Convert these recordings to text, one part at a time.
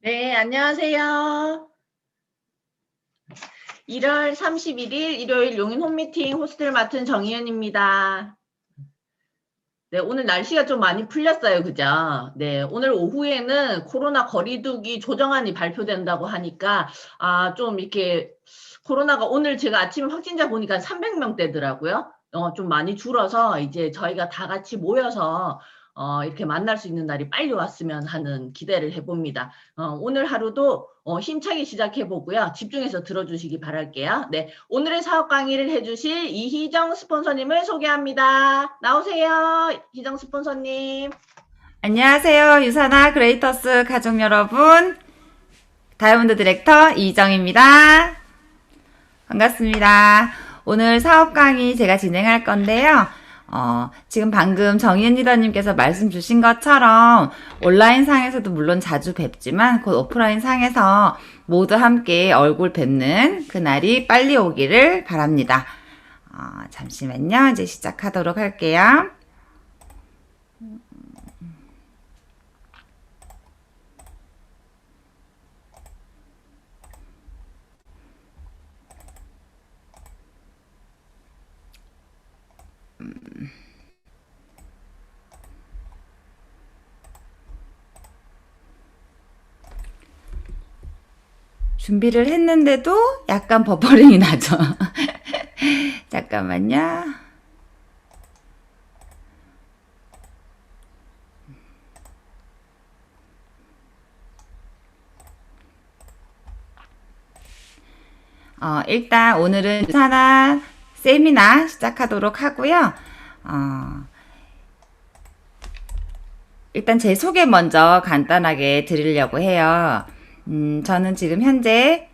네, 안녕하세요. 1월 31일 일요일 용인 홈미팅 호스트를 맡은 정희연입니다. 네, 오늘 날씨가 좀 많이 풀렸어요. 그죠? 네, 오늘 오후에는 코로나 거리두기 조정안이 발표된다고 하니까, 좀 이렇게 코로나가 오늘 제가 아침에 확진자 보니까 300명대더라고요. 좀 많이 줄어서 이제 저희가 다 같이 모여서 이렇게 만날 수 있는 날이 빨리 왔으면 하는 기대를 해봅니다. 오늘 하루도 힘차게 시작해보고요. 집중해서 들어주시기 바랄게요. 네, 오늘의 사업 강의를 해주실 이희정 스폰서님을 소개합니다. 나오세요, 희정 스폰서님. 안녕하세요. 유사나 그레이터스 가족 여러분. 다이아몬드 디렉터 이정입니다. 반갑습니다. 오늘 사업 강의 제가 진행할 건데요. 지금 방금 정희은 리더님께서 말씀 주신 것처럼 온라인 상에서도 물론 자주 뵙지만 곧 오프라인 상에서 모두 함께 얼굴 뵙는 그날이 빨리 오기를 바랍니다. 잠시만요. 이제 시작하도록 할게요. 준비를 했는데도 약간 버퍼링이 나죠. 잠깐만요. 일단 오늘은 유산화 세미나 시작하도록 하고요. 일단 제 소개 먼저 간단하게 드리려고 해요. 저는 지금 현재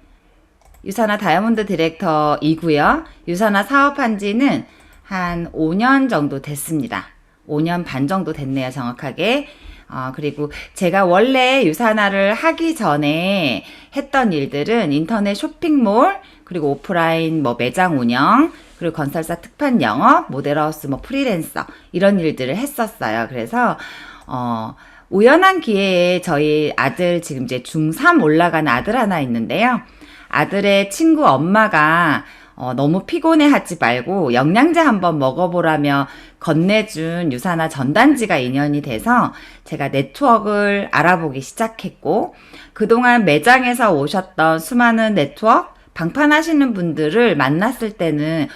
유산화 다이아몬드 디렉터이고요. 유산화 사업한 지는 한 5년 정도 됐습니다. 5년 반 정도 됐네요, 정확하게. 그리고 제가 원래 유산화를 하기 전에 했던 일들은 인터넷 쇼핑몰, 그리고 오프라인 뭐 매장 운영, 그리고 건설사 특판 영업, 모델하우스 뭐 프리랜서, 이런 일들을 했었어요. 그래서, 우연한 기회에 저희 아들 지금 이제 중3 올라간 아들 하나 있는데요. 아들의 친구 엄마가 너무 피곤해 하지 말고 영양제 한번 먹어보라며 건네준 유산화 전단지가 인연이 돼서 제가 네트워크를 알아보기 시작했고, 그동안 매장에서 오셨던 수많은 네트워크, 방판하시는 분들을 만났을 때는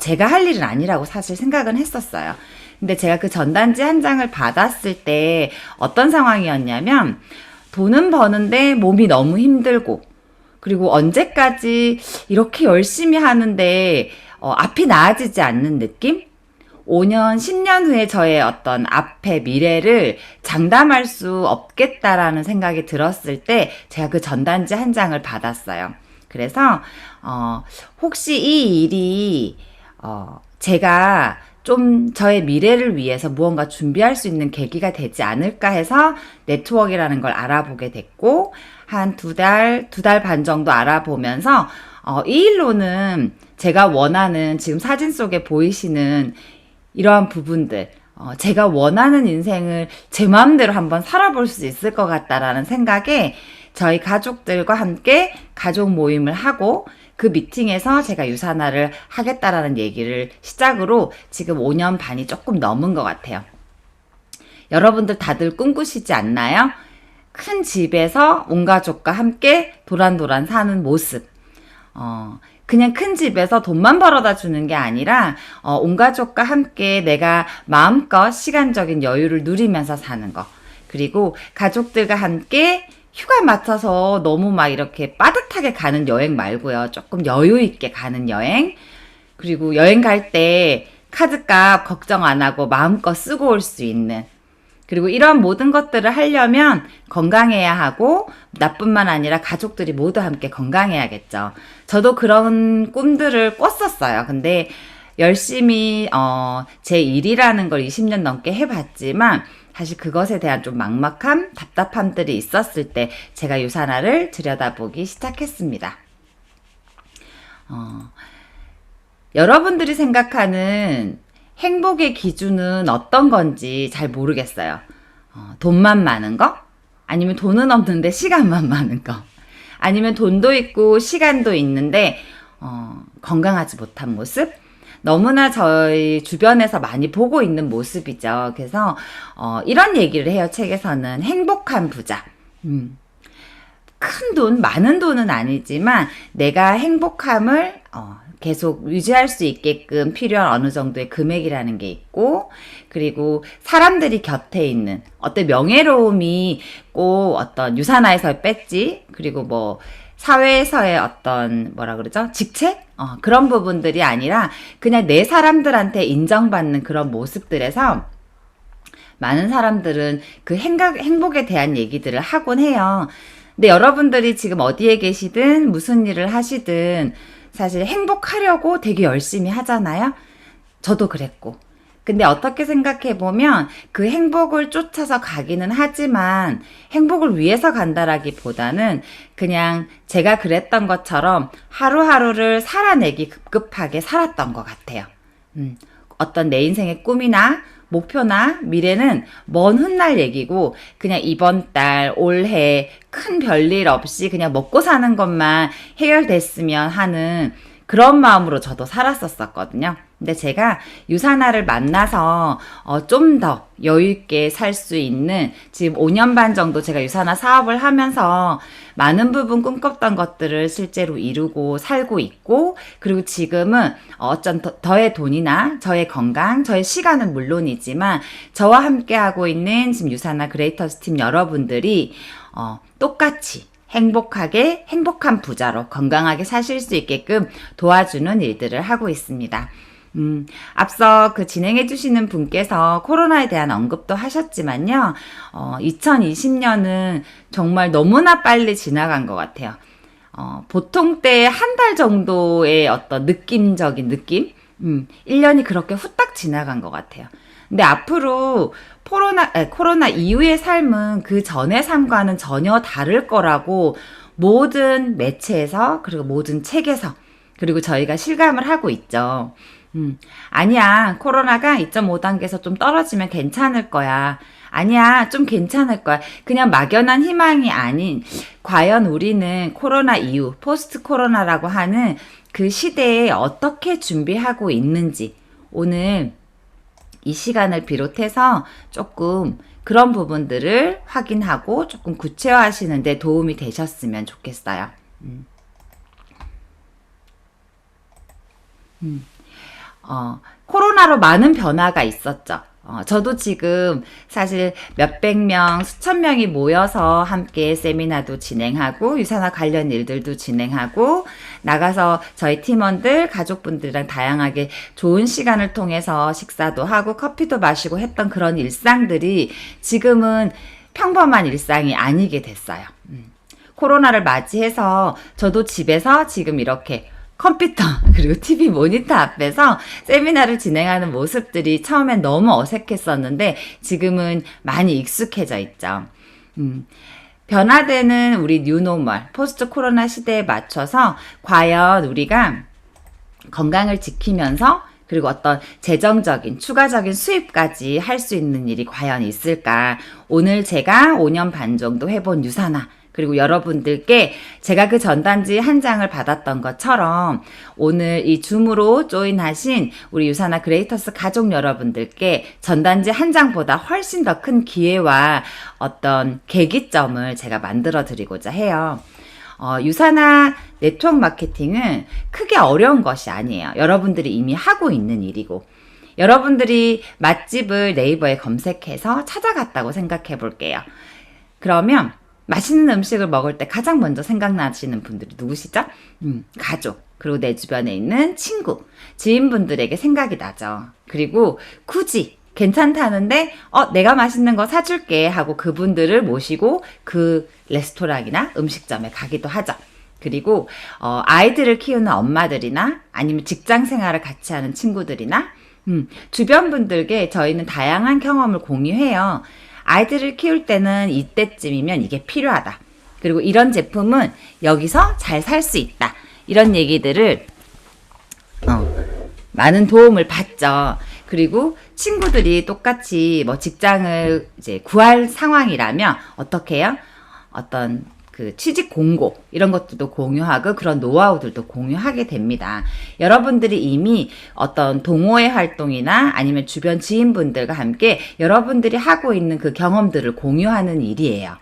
제가 할 일은 아니라고 사실 생각은 했었어요. 근데 제가 그 전단지 한 장을 받았을 때 어떤 상황이었냐면, 돈은 버는데 몸이 너무 힘들고, 그리고 언제까지 이렇게 열심히 하는데 앞이 나아지지 않는 느낌? 5년, 10년 후에 저의 어떤 앞의 미래를 장담할 수 없겠다라는 생각이 들었을 때 제가 그 전단지 한 장을 받았어요. 그래서 혹시 이 일이 제가 좀 저의 미래를 위해서 무언가 준비할 수 있는 계기가 되지 않을까 해서 네트워크라는 걸 알아보게 됐고, 한 두 달 반 정도 알아보면서 이 일로는 제가 원하는 지금 사진 속에 보이시는 이러한 부분들, 제가 원하는 인생을 제 마음대로 한번 살아볼 수 있을 것 같다라는 생각에 저희 가족들과 함께 가족 모임을 하고, 그 미팅에서 제가 유산화를 하겠다라는 얘기를 시작으로 지금 5년 반이 조금 넘은 것 같아요. 여러분들 다들 꿈꾸시지 않나요? 큰 집에서 온 가족과 함께 도란도란 사는 모습. 그냥 큰 집에서 돈만 벌어다 주는 게 아니라, 온 가족과 함께 내가 마음껏 시간적인 여유를 누리면서 사는 거. 그리고 가족들과 함께 휴가 맞춰서 너무 막 이렇게 빠듯하게 가는 여행 말고요. 조금 여유 있게 가는 여행. 그리고 여행 갈 때 카드값 걱정 안 하고 마음껏 쓰고 올 수 있는. 그리고 이런 모든 것들을 하려면 건강해야 하고, 나뿐만 아니라 가족들이 모두 함께 건강해야겠죠. 저도 그런 꿈들을 꿨었어요. 근데 열심히 제 일이라는 걸 20년 넘게 해봤지만 사실 그것에 대한 좀 막막함, 답답함들이 있었을 때 제가 유산화를 들여다보기 시작했습니다. 여러분들이 생각하는 행복의 기준은 어떤 건지 잘 모르겠어요. 돈만 많은 거? 아니면 돈은 없는데 시간만 많은 거. 아니면 돈도 있고 시간도 있는데 건강하지 못한 모습? 너무나 저희 주변에서 많이 보고 있는 모습이죠. 그래서 이런 얘기를 해요. 책에서는 행복한 부자. 큰 돈, 많은 돈은 아니지만 내가 행복함을 계속 유지할 수 있게끔 필요한 어느 정도의 금액이라는 게 있고, 그리고 사람들이 곁에 있는 어떤 명예로움이 꼭 어떤 유산화에서 뺐지, 그리고 뭐 사회에서의 어떤 뭐라 그러죠? 직책? 그런 부분들이 아니라 그냥 내 사람들한테 인정받는 그런 모습들에서 많은 사람들은 그 행복에 대한 얘기들을 하곤 해요. 근데 여러분들이 지금 어디에 계시든 무슨 일을 하시든 사실 행복하려고 되게 열심히 하잖아요. 저도 그랬고. 근데 어떻게 생각해 보면 그 행복을 쫓아서 가기는 하지만 행복을 위해서 간다라기보다는 그냥 제가 그랬던 것처럼 하루하루를 살아내기 급급하게 살았던 것 같아요. 어떤 내 인생의 꿈이나 목표나 미래는 먼 훗날 얘기고 그냥 이번 달, 올해 큰 별일 없이 그냥 먹고 사는 것만 해결됐으면 하는 그런 마음으로 저도 살았었거든요. 근데 제가 유산화를 만나서 좀 더 여유있게 살 수 있는 지금 5년 반 정도 제가 유산화 사업을 하면서 많은 부분 꿈꿨던 것들을 실제로 이루고 살고 있고, 그리고 지금은 어쩐 저의 돈이나 저의 건강, 저의 시간은 물론이지만 저와 함께하고 있는 지금 유산화 그레이터스 팀 여러분들이 똑같이 행복하게 행복한 부자로 건강하게 사실 수 있게끔 도와주는 일들을 하고 있습니다. 앞서 그 진행해 주시는 분께서 코로나에 대한 언급도 하셨지만요. 2020년은 정말 너무나 빨리 지나간 것 같아요. 보통 때 한 달 정도의 어떤 느낌적인 느낌? 1년이 그렇게 후딱 지나간 것 같아요. 근데 앞으로 코로나 이후의 삶은 그 전의 삶과는 전혀 다를 거라고 모든 매체에서, 그리고 모든 책에서, 그리고 저희가 실감을 하고 있죠. 아니야, 코로나가 2.5단계에서 좀 떨어지면 괜찮을 거야. 아니야, 좀 괜찮을 거야. 그냥 막연한 희망이 아닌, 과연 우리는 코로나 이후, 포스트 코로나라고 하는 그 시대에 어떻게 준비하고 있는지, 오늘 이 시간을 비롯해서 조금 그런 부분들을 확인하고 조금 구체화하시는 데 도움이 되셨으면 좋겠어요. 코로나로 많은 변화가 있었죠. 저도 지금 사실 몇백 명, 수천 명이 모여서 함께 세미나도 진행하고 유산화 관련 일들도 진행하고 나가서 저희 팀원들, 가족분들이랑 다양하게 좋은 시간을 통해서 식사도 하고 커피도 마시고 했던 그런 일상들이 지금은 평범한 일상이 아니게 됐어요. 코로나를 맞이해서 저도 집에서 지금 이렇게 컴퓨터 그리고 TV 모니터 앞에서 세미나를 진행하는 모습들이 처음엔 너무 어색했었는데 지금은 많이 익숙해져 있죠. 변화되는 우리 뉴노멀, 포스트 코로나 시대에 맞춰서 과연 우리가 건강을 지키면서 그리고 어떤 재정적인 추가적인 수입까지 할 수 있는 일이 과연 있을까? 오늘 제가 5년 반 정도 해본 유산화, 그리고 여러분들께 제가 그 전단지 한 장을 받았던 것처럼 오늘 이 줌으로 조인하신 우리 유산화 그레이터스 가족 여러분들께 전단지 한 장보다 훨씬 더 큰 기회와 어떤 계기점을 제가 만들어 드리고자 해요. 유산화 네트워크 마케팅은 크게 어려운 것이 아니에요. 여러분들이 이미 하고 있는 일이고, 여러분들이 맛집을 네이버에 검색해서 찾아갔다고 생각해 볼게요. 그러면 맛있는 음식을 먹을 때 가장 먼저 생각나시는 분들이 누구시죠? 가족, 그리고 내 주변에 있는 친구, 지인분들에게 생각이 나죠. 그리고 굳이 괜찮다는데 내가 맛있는 거 사줄게 하고 그분들을 모시고 그 레스토랑이나 음식점에 가기도 하죠. 그리고 아이들을 키우는 엄마들이나 아니면 직장 생활을 같이 하는 친구들이나 주변 분들께 저희는 다양한 경험을 공유해요. 아이들을 키울 때는 이때쯤이면 이게 필요하다. 그리고 이런 제품은 여기서 잘 살 수 있다. 이런 얘기들을 많은 도움을 받죠. 그리고 친구들이 똑같이 뭐 직장을 이제 구할 상황이라면 어떻게 해요? 어떤 그 취직 공고 이런 것들도 공유하고 그런 노하우들도 공유하게 됩니다. 여러분들이 이미 어떤 동호회 활동이나 아니면 주변 지인분들과 함께 여러분들이 하고 있는 그 경험들을 공유하는 일이에요.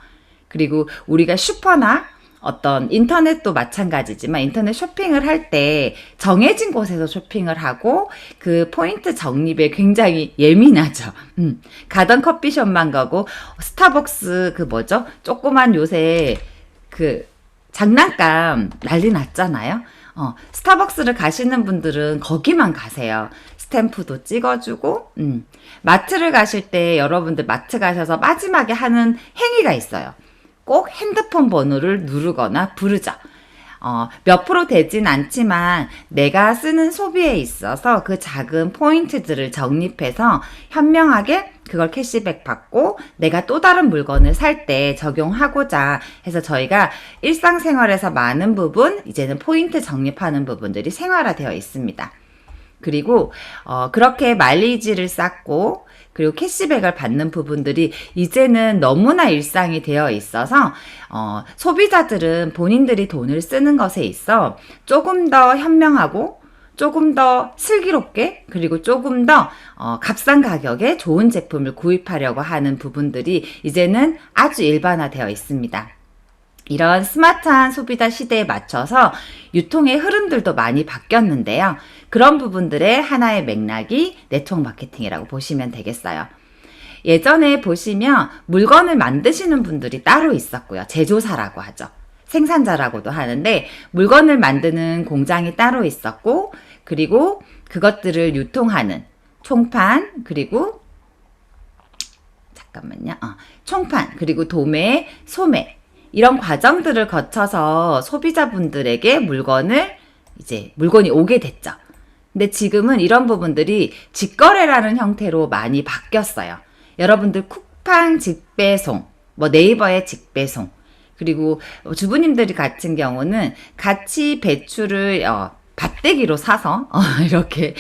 그리고 우리가 슈퍼나 어떤 인터넷도 마찬가지지만 인터넷 쇼핑을 할 때 정해진 곳에서 쇼핑을 하고 그 포인트 적립에 굉장히 예민하죠. 가던 커피숍만 가고 스타벅스 그 뭐죠? 조그만 요새 그 장난감 난리 났잖아요. 스타벅스를 가시는 분들은 거기만 가세요. 스탬프도 찍어주고, 마트를 가실 때 여러분들 마트 가셔서 마지막에 하는 행위가 있어요. 꼭 핸드폰 번호를 누르거나 부르죠. 몇 프로 되진 않지만 내가 쓰는 소비에 있어서 그 작은 포인트들을 적립해서 현명하게 그걸 캐시백 받고 내가 또 다른 물건을 살 때 적용하고자 해서 저희가 일상생활에서 많은 부분 이제는 포인트 적립하는 부분들이 생활화되어 있습니다. 그리고 그렇게 마일리지를 쌓고 그리고 캐시백을 받는 부분들이 이제는 너무나 일상이 되어 있어서 소비자들은 본인들이 돈을 쓰는 것에 있어 조금 더 현명하고 조금 더 슬기롭게 그리고 조금 더 값싼 가격에 좋은 제품을 구입하려고 하는 부분들이 이제는 아주 일반화되어 있습니다. 이런 스마트한 소비자 시대에 맞춰서 유통의 흐름들도 많이 바뀌었는데요. 그런 부분들의 하나의 맥락이 네트워크 마케팅이라고 보시면 되겠어요. 예전에 보시면 물건을 만드시는 분들이 따로 있었고요. 제조사라고 하죠. 생산자라고도 하는데 물건을 만드는 공장이 따로 있었고 그리고 그것들을 유통하는 총판 그리고 총판 그리고 도매, 소매 이런 과정들을 거쳐서 소비자분들에게 물건이 오게 됐죠. 근데 지금은 이런 부분들이 직거래라는 형태로 많이 바뀌었어요. 여러분들 쿠팡 직배송, 네이버의 직배송, 그리고 주부님들이 같은 경우는 같이 배추를 밭대기로 사서 이렇게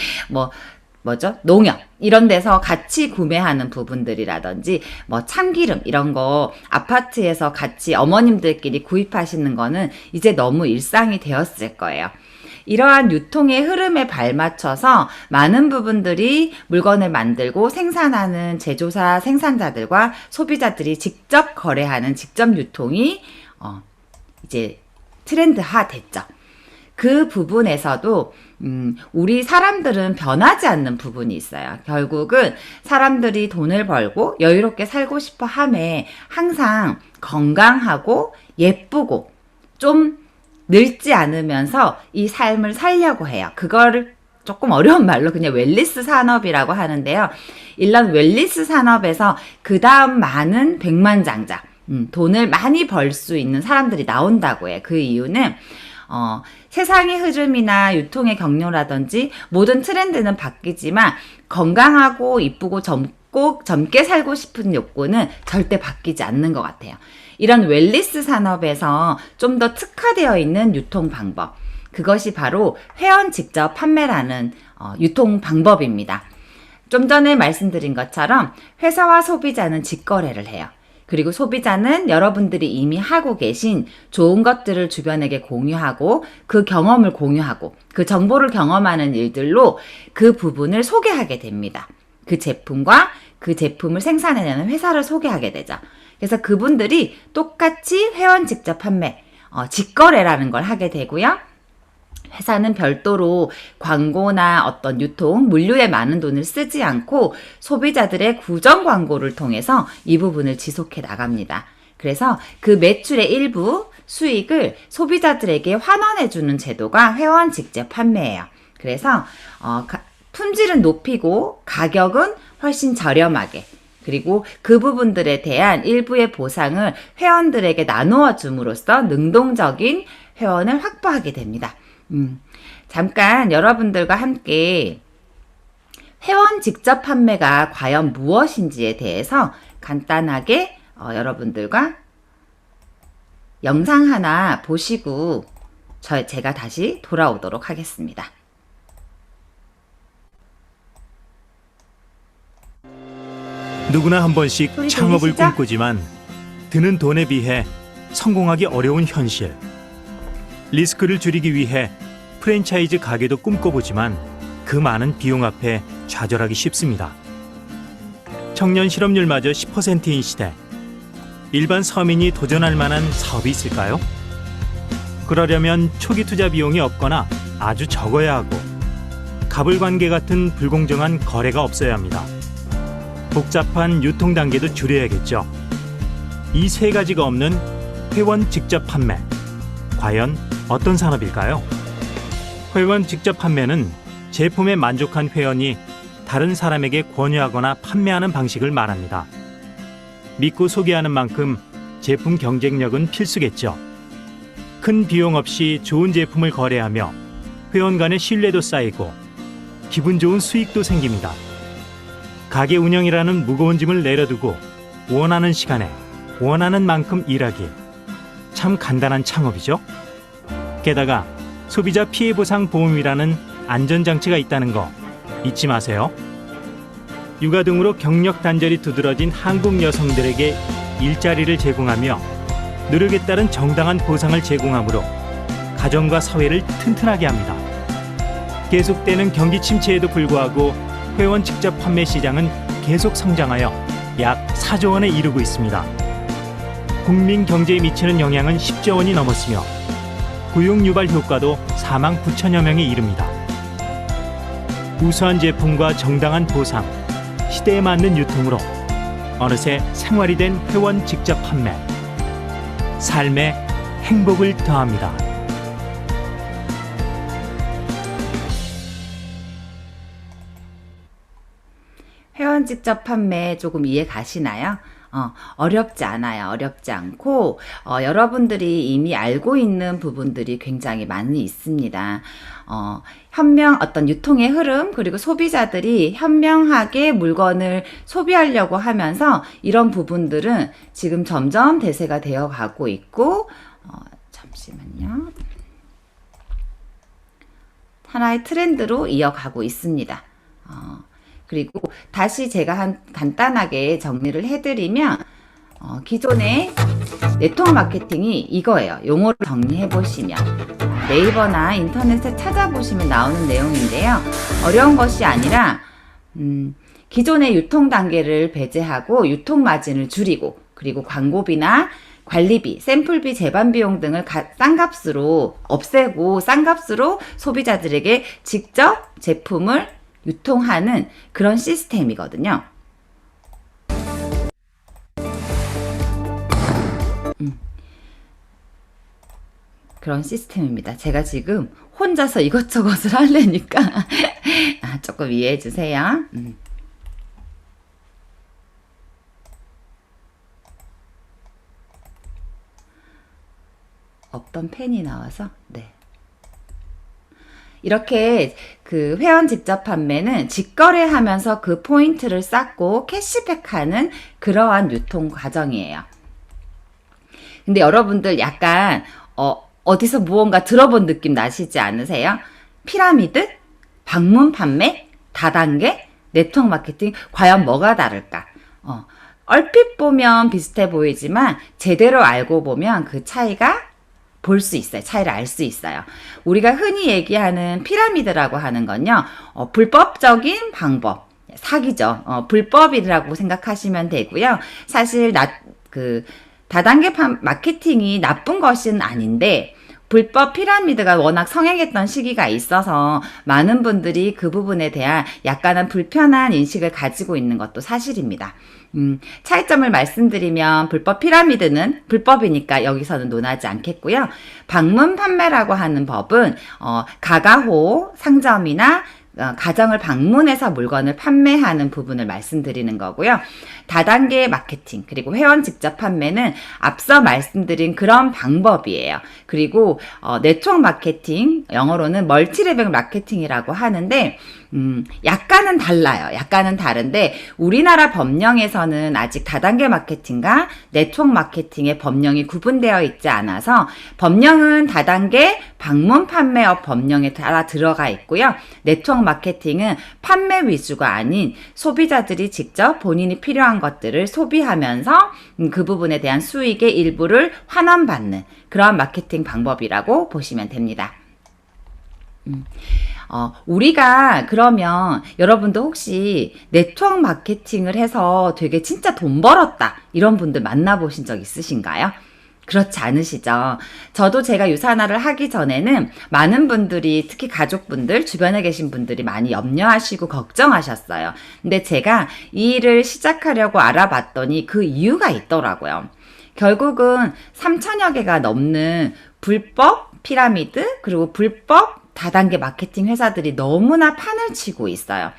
농협 이런 데서 같이 구매하는 부분들이라든지 참기름 이런 거 아파트에서 같이 어머님들끼리 구입하시는 거는 이제 너무 일상이 되었을 거예요. 이러한 유통의 흐름에 발맞춰서 많은 부분들이 물건을 만들고 생산하는 제조사 생산자들과 소비자들이 직접 거래하는 직접 유통이 이제 트렌드화 됐죠. 그 부분에서도 우리 사람들은 변하지 않는 부분이 있어요. 결국은 사람들이 돈을 벌고 여유롭게 살고 싶어 함에 항상 건강하고 예쁘고 좀 늙지 않으면서 이 삶을 살려고 해요. 그거를 조금 어려운 말로 그냥 웰니스 산업이라고 하는데요. 이런 웰니스 산업에서 그 다음 많은 백만장자, 돈을 많이 벌 수 있는 사람들이 나온다고 해요. 그 이유는 세상의 흐름이나 유통의 경로라든지 모든 트렌드는 바뀌지만 건강하고 이쁘고 젊게 살고 싶은 욕구는 절대 바뀌지 않는 것 같아요. 이런 웰니스 산업에서 좀 더 특화되어 있는 유통 방법, 그것이 바로 회원 직접 판매라는 유통 방법입니다. 좀 전에 말씀드린 것처럼 회사와 소비자는 직거래를 해요. 그리고 소비자는 여러분들이 이미 하고 계신 좋은 것들을 주변에게 공유하고 그 경험을 공유하고 그 정보를 경험하는 일들로 그 부분을 소개하게 됩니다. 그 제품과 그 제품을 생산해내는 회사를 소개하게 되죠. 그래서 그분들이 똑같이 회원 직접 판매, 직거래라는 걸 하게 되고요. 회사는 별도로 광고나 어떤 유통, 물류에 많은 돈을 쓰지 않고 소비자들의 구정 광고를 통해서 이 부분을 지속해 나갑니다. 그래서 그 매출의 일부 수익을 소비자들에게 환원해주는 제도가 회원 직접 판매예요. 그래서 품질은 높이고 가격은 훨씬 저렴하게 그리고 그 부분들에 대한 일부의 보상을 회원들에게 나누어 줌으로써 능동적인 회원을 확보하게 됩니다. 잠깐 여러분들과 함께 회원 직접 판매가 과연 무엇인지에 대해서 간단하게 여러분들과 영상 하나 보시고 제가 다시 돌아오도록 하겠습니다. 누구나 한 번씩 소리 창업을 들리시죠? 꿈꾸지만 드는 돈에 비해 성공하기 어려운 현실. 리스크를 줄이기 위해 프랜차이즈 가게도 꿈꿔보지만 그 많은 비용 앞에 좌절하기 쉽습니다. 청년 실업률마저 10%인 시대. 일반 서민이 도전할 만한 사업이 있을까요? 그러려면 초기 투자 비용이 없거나 아주 적어야 하고 갑을관계 같은 불공정한 거래가 없어야 합니다. 복잡한 유통 단계도 줄여야겠죠. 이 세 가지가 없는 회원 직접 판매. 과연 어떤 산업일까요? 회원 직접 판매는 제품에 만족한 회원이 다른 사람에게 권유하거나 판매하는 방식을 말합니다. 믿고 소개하는 만큼 제품 경쟁력은 필수겠죠. 큰 비용 없이 좋은 제품을 거래하며 회원 간의 신뢰도 쌓이고 기분 좋은 수익도 생깁니다. 가게 운영이라는 무거운 짐을 내려두고 원하는 시간에 원하는 만큼 일하기. 참 간단한 창업이죠. 게다가 소비자 피해 보상 보험이라는 안전장치가 있다는 거 잊지 마세요. 육아 등으로 경력 단절이 두드러진 한국 여성들에게 일자리를 제공하며 노력에 따른 정당한 보상을 제공하므로 가정과 사회를 튼튼하게 합니다. 계속되는 경기 침체에도 불구하고 회원 직접 판매 시장은 계속 성장하여 약 4조 원에 이르고 있습니다. 국민 경제에 미치는 영향은 10조 원이 넘었으며 고용 유발 효과도 4만 9천여 명에 이릅니다. 우수한 제품과 정당한 보상, 시대에 맞는 유통으로 어느새 생활이 된 회원 직접 판매. 삶에 행복을 더합니다. 회원 직접 판매 조금 이해 가시나요? 어렵지 않아요. 어렵지 않고, 여러분들이 이미 알고 있는 부분들이 굉장히 많이 있습니다. 어떤 유통의 흐름, 그리고 소비자들이 현명하게 물건을 소비하려고 하면서 이런 부분들은 지금 점점 대세가 되어 가고 있고, 잠시만요. 하나의 트렌드로 이어가고 있습니다. 그리고 다시 제가 간단하게 정리를 해드리면 기존의 네트워크 마케팅이 이거예요. 용어를 정리해 보시면 네이버나 인터넷에 찾아보시면 나오는 내용인데요. 어려운 것이 아니라 기존의 유통 단계를 배제하고 유통 마진을 줄이고 그리고 광고비나 관리비, 샘플비, 제반 비용 등을 싼 값으로 없애고 싼 값으로 소비자들에게 직접 제품을 유통하는 그런 시스템이거든요. 그런 시스템입니다. 제가 지금 혼자서 이것저것을 하려니까 조금 이해해 주세요. 없던 펜이 나와서 네. 이렇게 그 회원 직접 판매는 직거래하면서 그 포인트를 쌓고 캐시백하는 그러한 유통 과정이에요. 근데 여러분들 약간 어디서 무언가 들어본 느낌 나시지 않으세요? 피라미드? 방문 판매? 다단계? 네트워크 마케팅? 과연 뭐가 다를까? 얼핏 보면 비슷해 보이지만 제대로 알고 보면 그 차이가 볼 수 있어요. 차이를 알 수 있어요. 우리가 흔히 얘기하는 피라미드라고 하는 건요. 불법적인 방법, 사기죠. 불법이라고 생각하시면 되고요. 사실 다단계 마케팅이 나쁜 것은 아닌데 불법 피라미드가 워낙 성행했던 시기가 있어서 많은 분들이 그 부분에 대한 약간은 불편한 인식을 가지고 있는 것도 사실입니다. 차이점을 말씀드리면 불법 피라미드는 불법이니까 여기서는 논하지 않겠고요. 방문 판매라고 하는 법은 가가호 상점이나 가정을 방문해서 물건을 판매하는 부분을 말씀드리는 거고요. 다단계 마케팅 그리고 회원 직접 판매는 앞서 말씀드린 그런 방법이에요. 그리고 네트워크 마케팅, 영어로는 멀티레벨 마케팅이라고 하는데 약간은 달라요. 약간은 다른데 우리나라 법령에서는 아직 다단계 마케팅과 네트워크 마케팅의 법령이 구분되어 있지 않아서 법령은 다단계 방문 판매업 법령에 따라 들어가 있고요. 네트워크 마케팅은 판매 위주가 아닌 소비자들이 직접 본인이 필요한 것들을 소비하면서 그 부분에 대한 수익의 일부를 환원받는 그런 마케팅 방법이라고 보시면 됩니다. 우리가 그러면 여러분도 혹시 네트워크 마케팅을 해서 되게 진짜 돈 벌었다 이런 분들 만나보신 적 있으신가요? 그렇지 않으시죠? 저도 제가 유산화를 하기 전에는 많은 분들이 특히 가족분들 주변에 계신 분들이 많이 염려하시고 걱정하셨어요. 근데 제가 이 일을 시작하려고 알아봤더니 그 이유가 있더라고요. 결국은 3천여 개가 넘는 불법 피라미드 그리고 불법 다단계 마케팅 회사들이 너무나 판을 치고 있어요.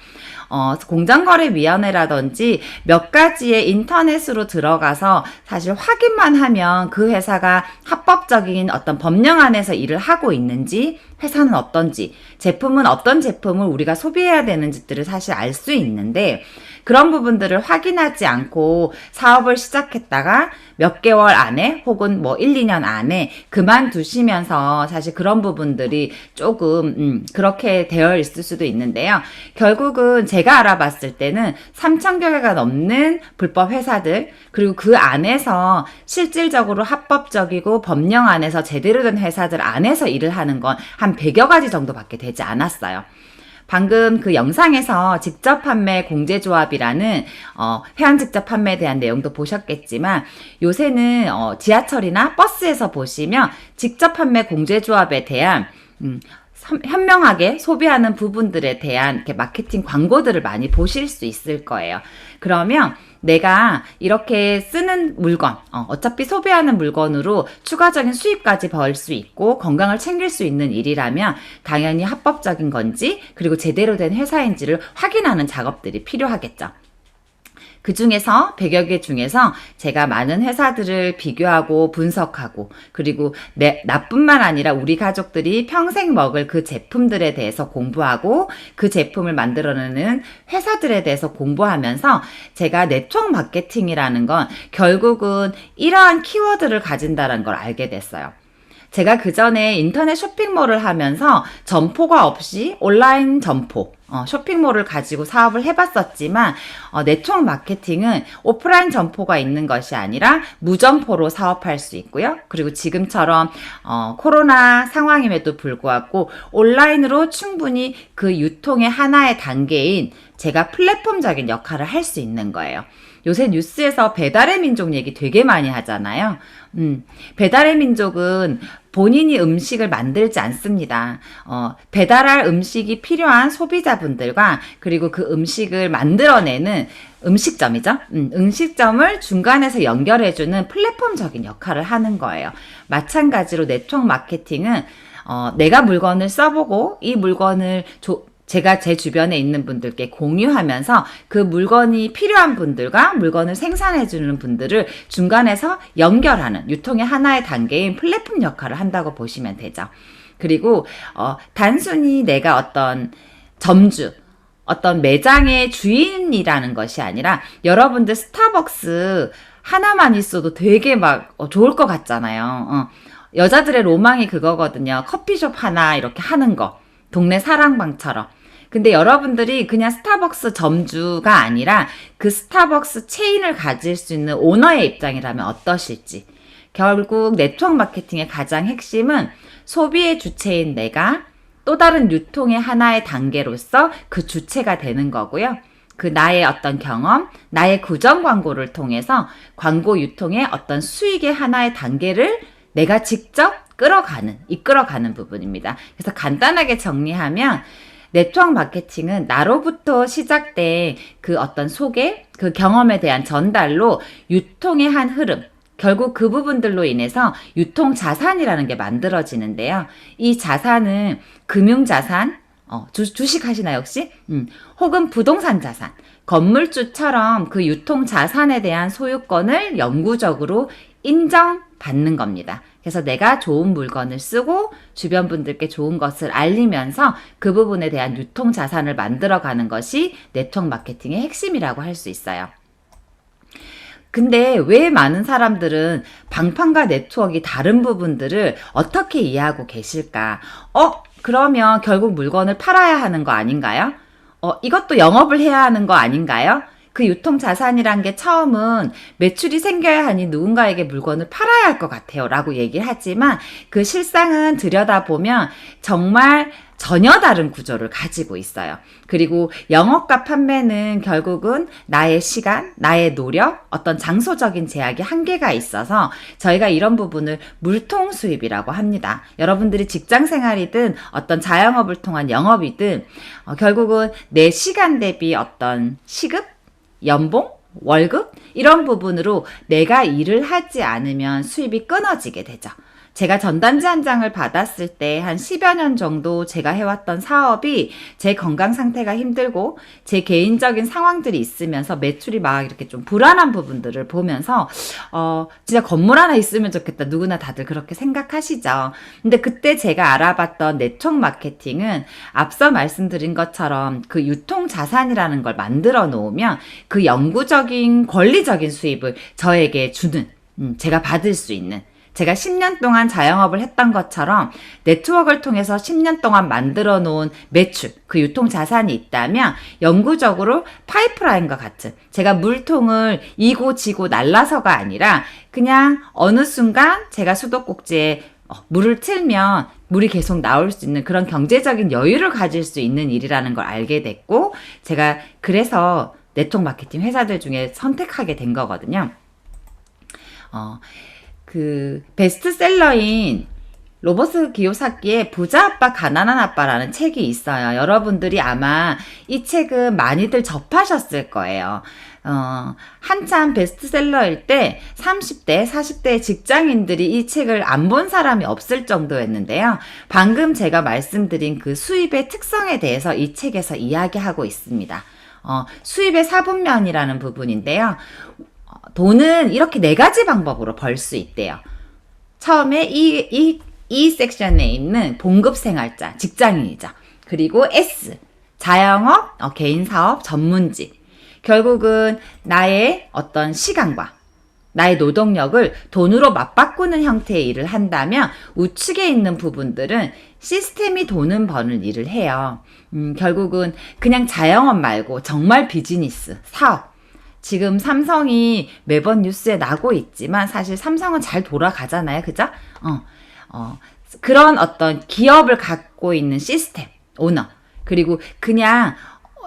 공정거래위원회라든지 몇 가지의 인터넷으로 들어가서 사실 확인만 하면 그 회사가 합법적인 어떤 법령 안에서 일을 하고 있는지, 회사는 어떤지, 제품은 어떤 제품을 우리가 소비해야 되는지들을 사실 알 수 있는데 그런 부분들을 확인하지 않고 사업을 시작했다가 몇 개월 안에 혹은 뭐 1, 2년 안에 그만두시면서 사실 그런 부분들이 조금 그렇게 되어 있을 수도 있는데요. 결국은 제가 알아봤을 때는 3,000여 개가 넘는 불법 회사들 그리고 그 안에서 실질적으로 합법적이고 법령 안에서 제대로 된 회사들 안에서 일을 하는 건 한 100여 가지 정도밖에 되지 않았어요. 방금 그 영상에서 직접 판매 공제조합이라는 회원 직접 판매에 대한 내용도 보셨겠지만 요새는 지하철이나 버스에서 보시면 직접 판매 공제조합에 대한 현명하게 소비하는 부분들에 대한 이렇게 마케팅 광고들을 많이 보실 수 있을 거예요. 그러면 내가 이렇게 쓰는 물건, 어차피 소비하는 물건으로 추가적인 수입까지 벌 수 있고 건강을 챙길 수 있는 일이라면 당연히 합법적인 건지 그리고 제대로 된 회사인지를 확인하는 작업들이 필요하겠죠. 그 중에서 100여 개 중에서 제가 많은 회사들을 비교하고 분석하고 그리고 나뿐만 아니라 우리 가족들이 평생 먹을 그 제품들에 대해서 공부하고 그 제품을 만들어내는 회사들에 대해서 공부하면서 제가 네트워크 마케팅이라는 건 결국은 이러한 키워드를 가진다는 걸 알게 됐어요. 제가 그 전에 인터넷 쇼핑몰을 하면서 점포가 없이 온라인 점포, 쇼핑몰을 가지고 사업을 해봤었지만 네트워크 마케팅은 오프라인 점포가 있는 것이 아니라 무점포로 사업할 수 있고요. 그리고 지금처럼 코로나 상황임에도 불구하고 온라인으로 충분히 그 유통의 하나의 단계인 제가 플랫폼적인 역할을 할 수 있는 거예요. 요새 뉴스에서 배달의 민족 얘기 되게 많이 하잖아요. 배달의 민족은 본인이 음식을 만들지 않습니다. 배달할 음식이 필요한 소비자분들과 그리고 그 음식을 만들어내는 음식점이죠. 음식점을 중간에서 연결해주는 플랫폼적인 역할을 하는 거예요. 마찬가지로 네트워크 마케팅은 내가 물건을 써보고 이 물건을 제가 제 주변에 있는 분들께 공유하면서 그 물건이 필요한 분들과 물건을 생산해주는 분들을 중간에서 연결하는 유통의 하나의 단계인 플랫폼 역할을 한다고 보시면 되죠. 그리고 단순히 내가 어떤 점주, 어떤 매장의 주인이라는 것이 아니라 여러분들 스타벅스 하나만 있어도 되게 막 좋을 것 같잖아요. 여자들의 로망이 그거거든요. 커피숍 하나 이렇게 하는 거. 동네 사랑방처럼. 근데 여러분들이 그냥 스타벅스 점주가 아니라 그 스타벅스 체인을 가질 수 있는 오너의 입장이라면 어떠실지. 결국 네트워크 마케팅의 가장 핵심은 소비의 주체인 내가 또 다른 유통의 하나의 단계로서 그 주체가 되는 거고요. 그 나의 어떤 경험, 나의 구정 광고를 통해서 광고 유통의 어떤 수익의 하나의 단계를 내가 직접 이끌어가는 부분입니다. 그래서 간단하게 정리하면 네트워크 마케팅은 나로부터 시작된 그 어떤 소개, 그 경험에 대한 전달로 유통의 한 흐름, 결국 그 부분들로 인해서 유통 자산이라는 게 만들어지는데요. 이 자산은 금융자산, 주식 하시나요 혹시? 혹은 부동산 자산, 건물주처럼 그 유통 자산에 대한 소유권을 영구적으로 받는 겁니다. 그래서 내가 좋은 물건을 쓰고 주변 분들께 좋은 것을 알리면서 그 부분에 대한 유통 자산을 만들어가는 것이 네트워크 마케팅의 핵심이라고 할 수 있어요. 근데 왜 많은 사람들은 방판과 네트워크가 다른 부분들을 어떻게 이해하고 계실까? 그러면 결국 물건을 팔아야 하는 거 아닌가요? 이것도 영업을 해야 하는 거 아닌가요? 그 유통자산이란 게 처음은 매출이 생겨야 하니 누군가에게 물건을 팔아야 할 것 같아요 라고 얘기를 하지만 그 실상은 들여다보면 정말 전혀 다른 구조를 가지고 있어요. 그리고 영업과 판매는 결국은 나의 시간, 나의 노력, 어떤 장소적인 제약이 한계가 있어서 저희가 이런 부분을 물통 수입이라고 합니다. 여러분들이 직장 생활이든 어떤 자영업을 통한 영업이든 결국은 내 시간 대비 어떤 시급, 연봉, 월급 이런 부분으로 내가 일을 하지 않으면 수입이 끊어지게 되죠. 제가 전단지 한 장을 받았을 때 한 10여 년 정도 제가 해왔던 사업이 제 건강 상태가 힘들고 제 개인적인 상황들이 있으면서 매출이 막 이렇게 좀 불안한 부분들을 보면서 진짜 건물 하나 있으면 좋겠다. 누구나 다들 그렇게 생각하시죠. 근데 그때 제가 알아봤던 네트워크 마케팅은 앞서 말씀드린 것처럼 그 유통 자산이라는 걸 만들어 놓으면 그 영구적인 권리적인 수입을 저에게 주는 제가 받을 수 있는 제가 10년 동안 자영업을 했던 것처럼 네트워크를 통해서 10년 동안 만들어 놓은 매출, 그 유통 자산이 있다면 영구적으로 파이프라인과 같은 제가 물통을 이고 지고 날라서가 아니라 그냥 어느 순간 제가 수도꼭지에 물을 틀면 물이 계속 나올 수 있는 그런 경제적인 여유를 가질 수 있는 일이라는 걸 알게 됐고 제가 그래서 네트워크 마케팅 회사들 중에 선택하게 된 거거든요. 그 베스트셀러인 로버트 기요사키의 부자 아빠 가난한 아빠라는 책이 있어요. 여러분들이 아마 이 책은 많이들 접하셨을 거예요. 한참 베스트셀러일 때 30대, 40대 직장인들이 이 책을 안 본 사람이 없을 정도였는데요. 방금 제가 말씀드린 그 수입의 특성에 대해서 이 책에서 이야기하고 있습니다. 수입의 4분면이라는 부분인데요. 돈은 이렇게 4가지 방법으로 벌 수 있대요. 처음에 이 섹션에 있는 봉급생활자, 직장인이죠. 그리고 S, 자영업, 개인사업, 전문직. 결국은 나의 어떤 시간과 나의 노동력을 돈으로 맞바꾸는 형태의 일을 한다면 우측에 있는 부분들은 시스템이 돈은 버는 일을 해요. 결국은 그냥 자영업 말고 정말 비즈니스, 사업. 지금 삼성이 매번 뉴스에 나고 있지만 사실 삼성은 잘 돌아가잖아요. 그죠? 그런 어떤 기업을 갖고 있는 시스템, 오너. 그리고 그냥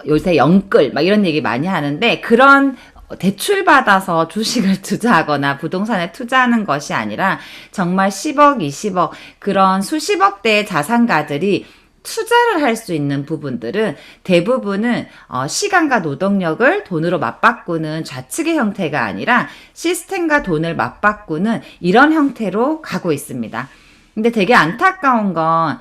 요새 영끌 막 이런 얘기 많이 하는데 그런 대출 받아서 주식을 투자하거나 부동산에 투자하는 것이 아니라 정말 10억, 20억 그런 수십억 대의 자산가들이 투자를 할 수 있는 부분들은 대부분은 시간과 노동력을 돈으로 맞바꾸는 좌측의 형태가 아니라 시스템과 돈을 맞바꾸는 이런 형태로 가고 있습니다. 근데 되게 안타까운 건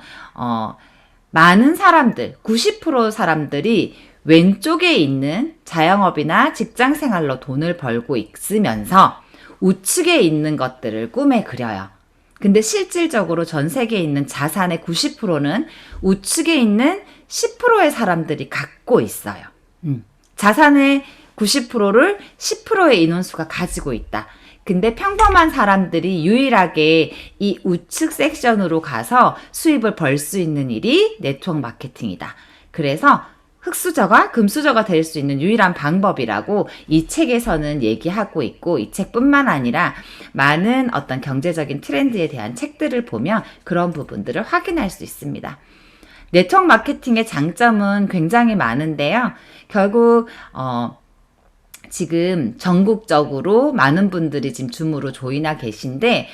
많은 사람들, 90% 사람들이 왼쪽에 있는 자영업이나 직장생활로 돈을 벌고 있으면서 우측에 있는 것들을 꿈에 그려요. 근데 실질적으로 전 세계에 있는 자산의 90%는 우측에 있는 10%의 사람들이 갖고 있어요. 자산의 90%를 10%의 인원수가 가지고 있다. 근데 평범한 사람들이 유일하게 이 우측 섹션으로 가서 수입을 벌 수 있는 일이 네트워크 마케팅이다. 그래서 흑수저가 금수저가 될 수 있는 유일한 방법이라고 이 책에서는 얘기하고 있고 이 책뿐만 아니라 많은 어떤 경제적인 트렌드에 대한 책들을 보면 그런 부분들을 확인할 수 있습니다. 네트워크 마케팅의 장점은 굉장히 많은데요. 결국 지금 전국적으로 많은 분들이 지금 줌으로 조인하 계신데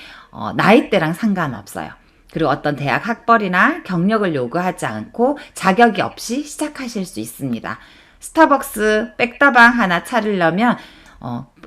나이대랑 상관없어요. 그리고 어떤 대학 학벌이나 경력을 요구하지 않고 자격이 없이 시작하실 수 있습니다. 스타벅스 백다방 하나 차리려면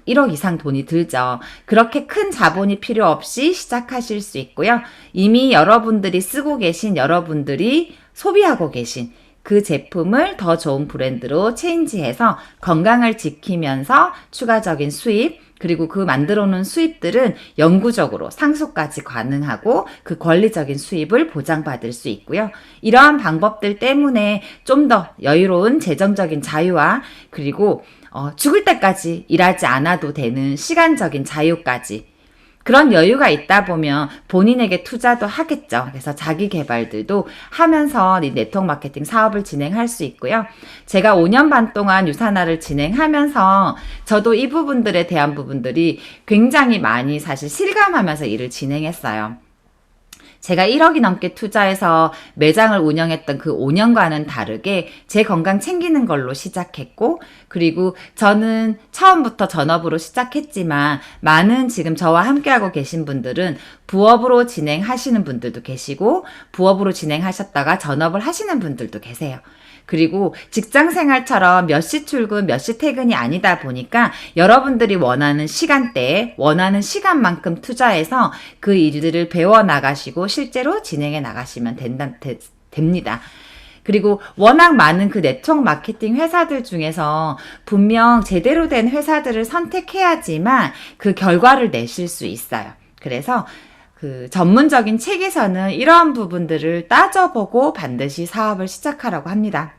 1억 이상 돈이 들죠. 그렇게 큰 자본이 필요 없이 시작하실 수 있고요. 이미 여러분들이 쓰고 계신 여러분들이 소비하고 계신 그 제품을 더 좋은 브랜드로 체인지해서 건강을 지키면서 추가적인 수입, 그리고 그 만들어 놓은 수입들은 영구적으로 상속까지 가능하고 그 권리적인 수입을 보장받을 수 있고요. 이러한 방법들 때문에 좀 더 여유로운 재정적인 자유와 그리고 죽을 때까지 일하지 않아도 되는 시간적인 자유까지 그런 여유가 있다 보면 본인에게 투자도 하겠죠. 그래서 자기 개발들도 하면서 이 네트워크 마케팅 사업을 진행할 수 있고요. 제가 5년 반 동안 유산화를 진행하면서 저도 이 부분들에 대한 부분들이 굉장히 많이 사실 실감하면서 일을 진행했어요. 제가 1억이 넘게 투자해서 매장을 운영했던 그 5년과는 다르게 제 건강 챙기는 걸로 시작했고, 그리고 저는 처음부터 전업으로 시작했지만 많은 지금 저와 함께하고 계신 분들은 부업으로 진행하시는 분들도 계시고 부업으로 진행하셨다가 전업을 하시는 분들도 계세요. 그리고 직장 생활처럼 몇 시 출근, 몇 시 퇴근이 아니다 보니까 여러분들이 원하는 시간대에 원하는 시간만큼 투자해서 그 일들을 배워나가시고 실제로 진행해 나가시면 됩니다. 그리고 워낙 많은 그 네트워크 마케팅 회사들 중에서 분명 제대로 된 회사들을 선택해야지만 그 결과를 내실 수 있어요. 그래서 그 전문적인 책에서는 이러한 부분들을 따져보고 반드시 사업을 시작하라고 합니다.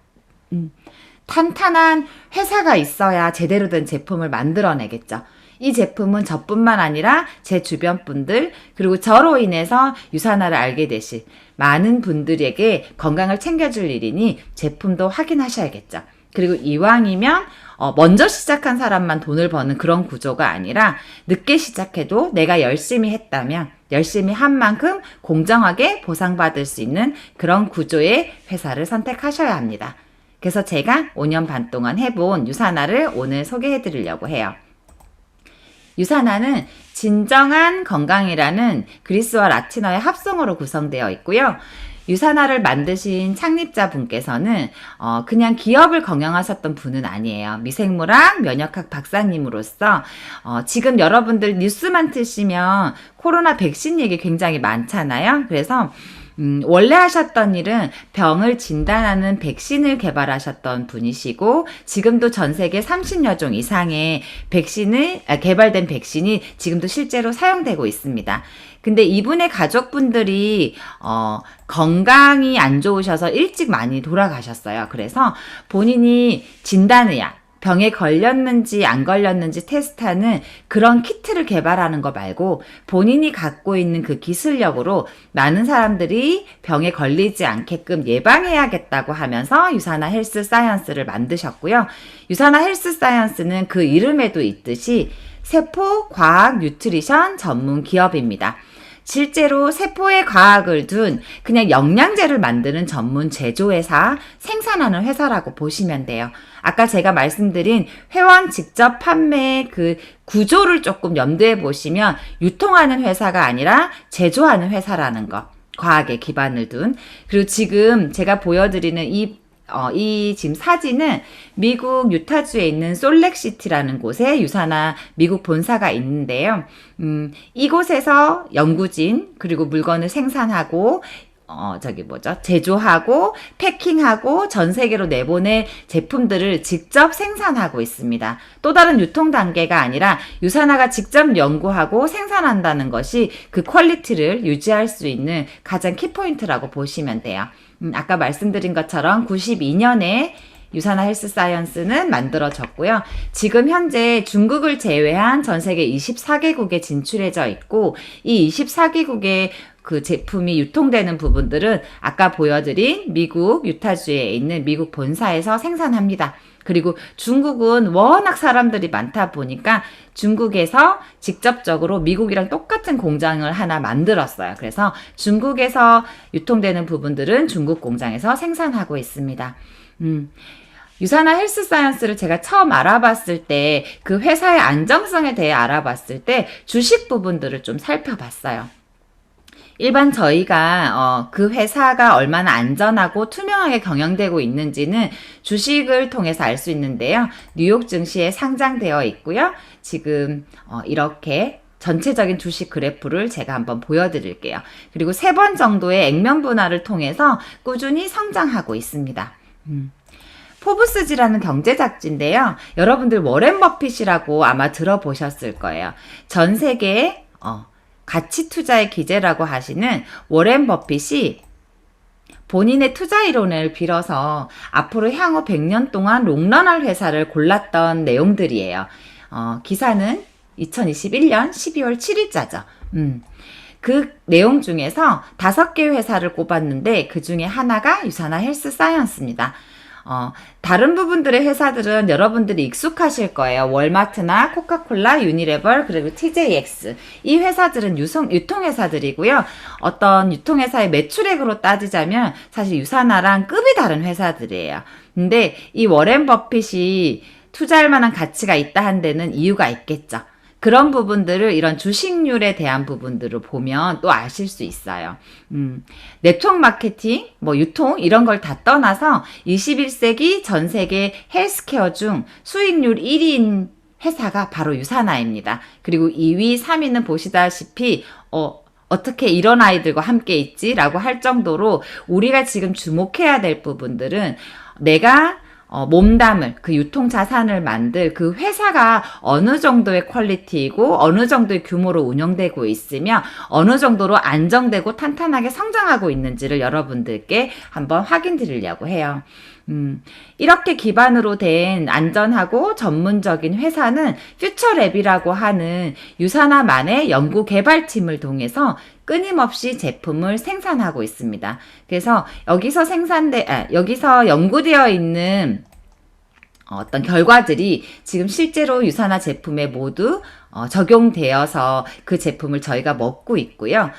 탄탄한 회사가 있어야 제대로 된 제품을 만들어내겠죠. 이 제품은 저뿐만 아니라 제 주변 분들 그리고 저로 인해서 유산화를 알게 되실 많은 분들에게 건강을 챙겨줄 일이니 제품도 확인하셔야겠죠. 그리고 이왕이면 먼저 시작한 사람만 돈을 버는 그런 구조가 아니라 늦게 시작해도 내가 열심히 했다면 열심히 한 만큼 공정하게 보상받을 수 있는 그런 구조의 회사를 선택하셔야 합니다. 그래서 제가 5년 반 동안 해본 유산화를 오늘 소개해 드리려고 해요. 유산화는 진정한 건강이라는 그리스와 라틴어의 합성어로 구성되어 있고요. 유산화를 만드신 창립자분께서는 그냥 기업을 경영하셨던 분은 아니에요. 미생물학 면역학 박사님으로서 지금 여러분들 뉴스만 트시면 코로나 백신 얘기 굉장히 많잖아요. 그래서 원래 하셨던 일은 병을 진단하는 백신을 개발하셨던 분이시고 지금도 전 세계 30여 종 이상의 개발된 백신이 지금도 실제로 사용되고 있습니다. 근데 이분의 가족분들이 건강이 안 좋으셔서 일찍 많이 돌아가셨어요. 그래서 본인이 진단의학 병에 걸렸는지 안 걸렸는지 테스트하는 그런 키트를 개발하는 거 말고 본인이 갖고 있는 그 기술력으로 많은 사람들이 병에 걸리지 않게끔 예방해야겠다고 하면서 유산화 헬스 사이언스를 만드셨고요. 유산화 헬스 사이언스는 그 이름에도 있듯이 세포 과학 뉴트리션 전문 기업입니다. 실제로 세포의 과학을 둔 그냥 영양제를 만드는 전문 제조회사, 생산하는 회사라고 보시면 돼요. 아까 제가 말씀드린 회원 직접 판매의 그 구조를 조금 염두에 보시면 유통하는 회사가 아니라 제조하는 회사라는 거. 과학에 기반을 둔. 그리고 지금 제가 보여드리는 이 지금 사진은 미국 유타주에 있는 솔렉시티라는 곳에 유산화 미국 본사가 있는데요. 이곳에서 연구진, 그리고 물건을 생산하고, 제조하고, 패킹하고, 전 세계로 내보낼 제품들을 직접 생산하고 있습니다. 또 다른 유통 단계가 아니라 유산화가 직접 연구하고 생산한다는 것이 그 퀄리티를 유지할 수 있는 가장 키포인트라고 보시면 돼요. 아까 말씀드린 것처럼 92년에 유산화 헬스 사이언스는 만들어졌고요. 지금 현재 중국을 제외한 전 세계 24개국에 진출해져 있고 이 24개국의 그 제품이 유통되는 부분들은 아까 보여드린 미국 유타주에 있는 미국 본사에서 생산합니다. 그리고 중국은 워낙 사람들이 많다 보니까 중국에서 직접적으로 미국이랑 똑같은 공장을 하나 만들었어요. 그래서 중국에서 유통되는 부분들은 중국 공장에서 생산하고 있습니다. 유산화 헬스 사이언스를 제가 처음 알아봤을 때 그 회사의 안정성에 대해 알아봤을 때 주식 부분들을 좀 살펴봤어요. 일반 저희가 그 회사가 얼마나 안전하고 투명하게 경영되고 있는지는 주식을 통해서 알 수 있는데요. 뉴욕 증시에 상장되어 있고요. 지금 이렇게 전체적인 주식 그래프를 제가 한번 보여드릴게요. 그리고 3번 정도의 액면 분할을 통해서 꾸준히 성장하고 있습니다. 포브스지라는 경제 잡지인데요. 여러분들 워렌 버핏이라고 아마 들어보셨을 거예요. 전 세계 가치 투자의 기재라고 하시는 워렌 버핏이 본인의 투자 이론을 빌어서 앞으로 향후 100년 동안 롱런할 회사를 골랐던 내용들이에요. 기사는 2021년 12월 7일자죠. 그 내용 중에서 5개의 회사를 꼽았는데 그 중에 하나가 유사나 헬스 사이언스입니다. 다른 부분들의 회사들은 여러분들이 익숙하실 거예요. 월마트나 코카콜라, 유니레벌, 그리고 TJX. 이 회사들은 유통회사들이고요. 어떤 유통회사의 매출액으로 따지자면 사실 유사나랑 급이 다른 회사들이에요. 근데 이 워렌 버핏이 투자할 만한 가치가 있다 한 데는 이유가 있겠죠. 그런 부분들을 이런 주식률에 대한 부분들을 보면 또 아실 수 있어요. 네트워크 마케팅, 유통 이런 걸 다 떠나서 21세기 전 세계 헬스케어 중 수익률 1위인 회사가 바로 유사나입니다. 그리고 2위, 3위는 보시다시피 어떻게 이런 아이들과 함께 있지라고 할 정도로 우리가 지금 주목해야 될 부분들은 내가 몸담을 그 유통 자산을 만들 그 회사가 어느 정도의 퀄리티이고 어느 정도의 규모로 운영되고 있으며 어느 정도로 안정되고 탄탄하게 성장하고 있는지를 여러분들께 한번 확인 드리려고 해요. 이렇게 기반으로 된 안전하고 전문적인 회사는 퓨처랩이라고 하는 유사나만의 연구 개발팀을 통해서 끊임없이 제품을 생산하고 있습니다. 그래서 여기서 연구되어 있는 어떤 결과들이 지금 실제로 유사나 제품에 모두 적용되어서 그 제품을 저희가 먹고 있고요.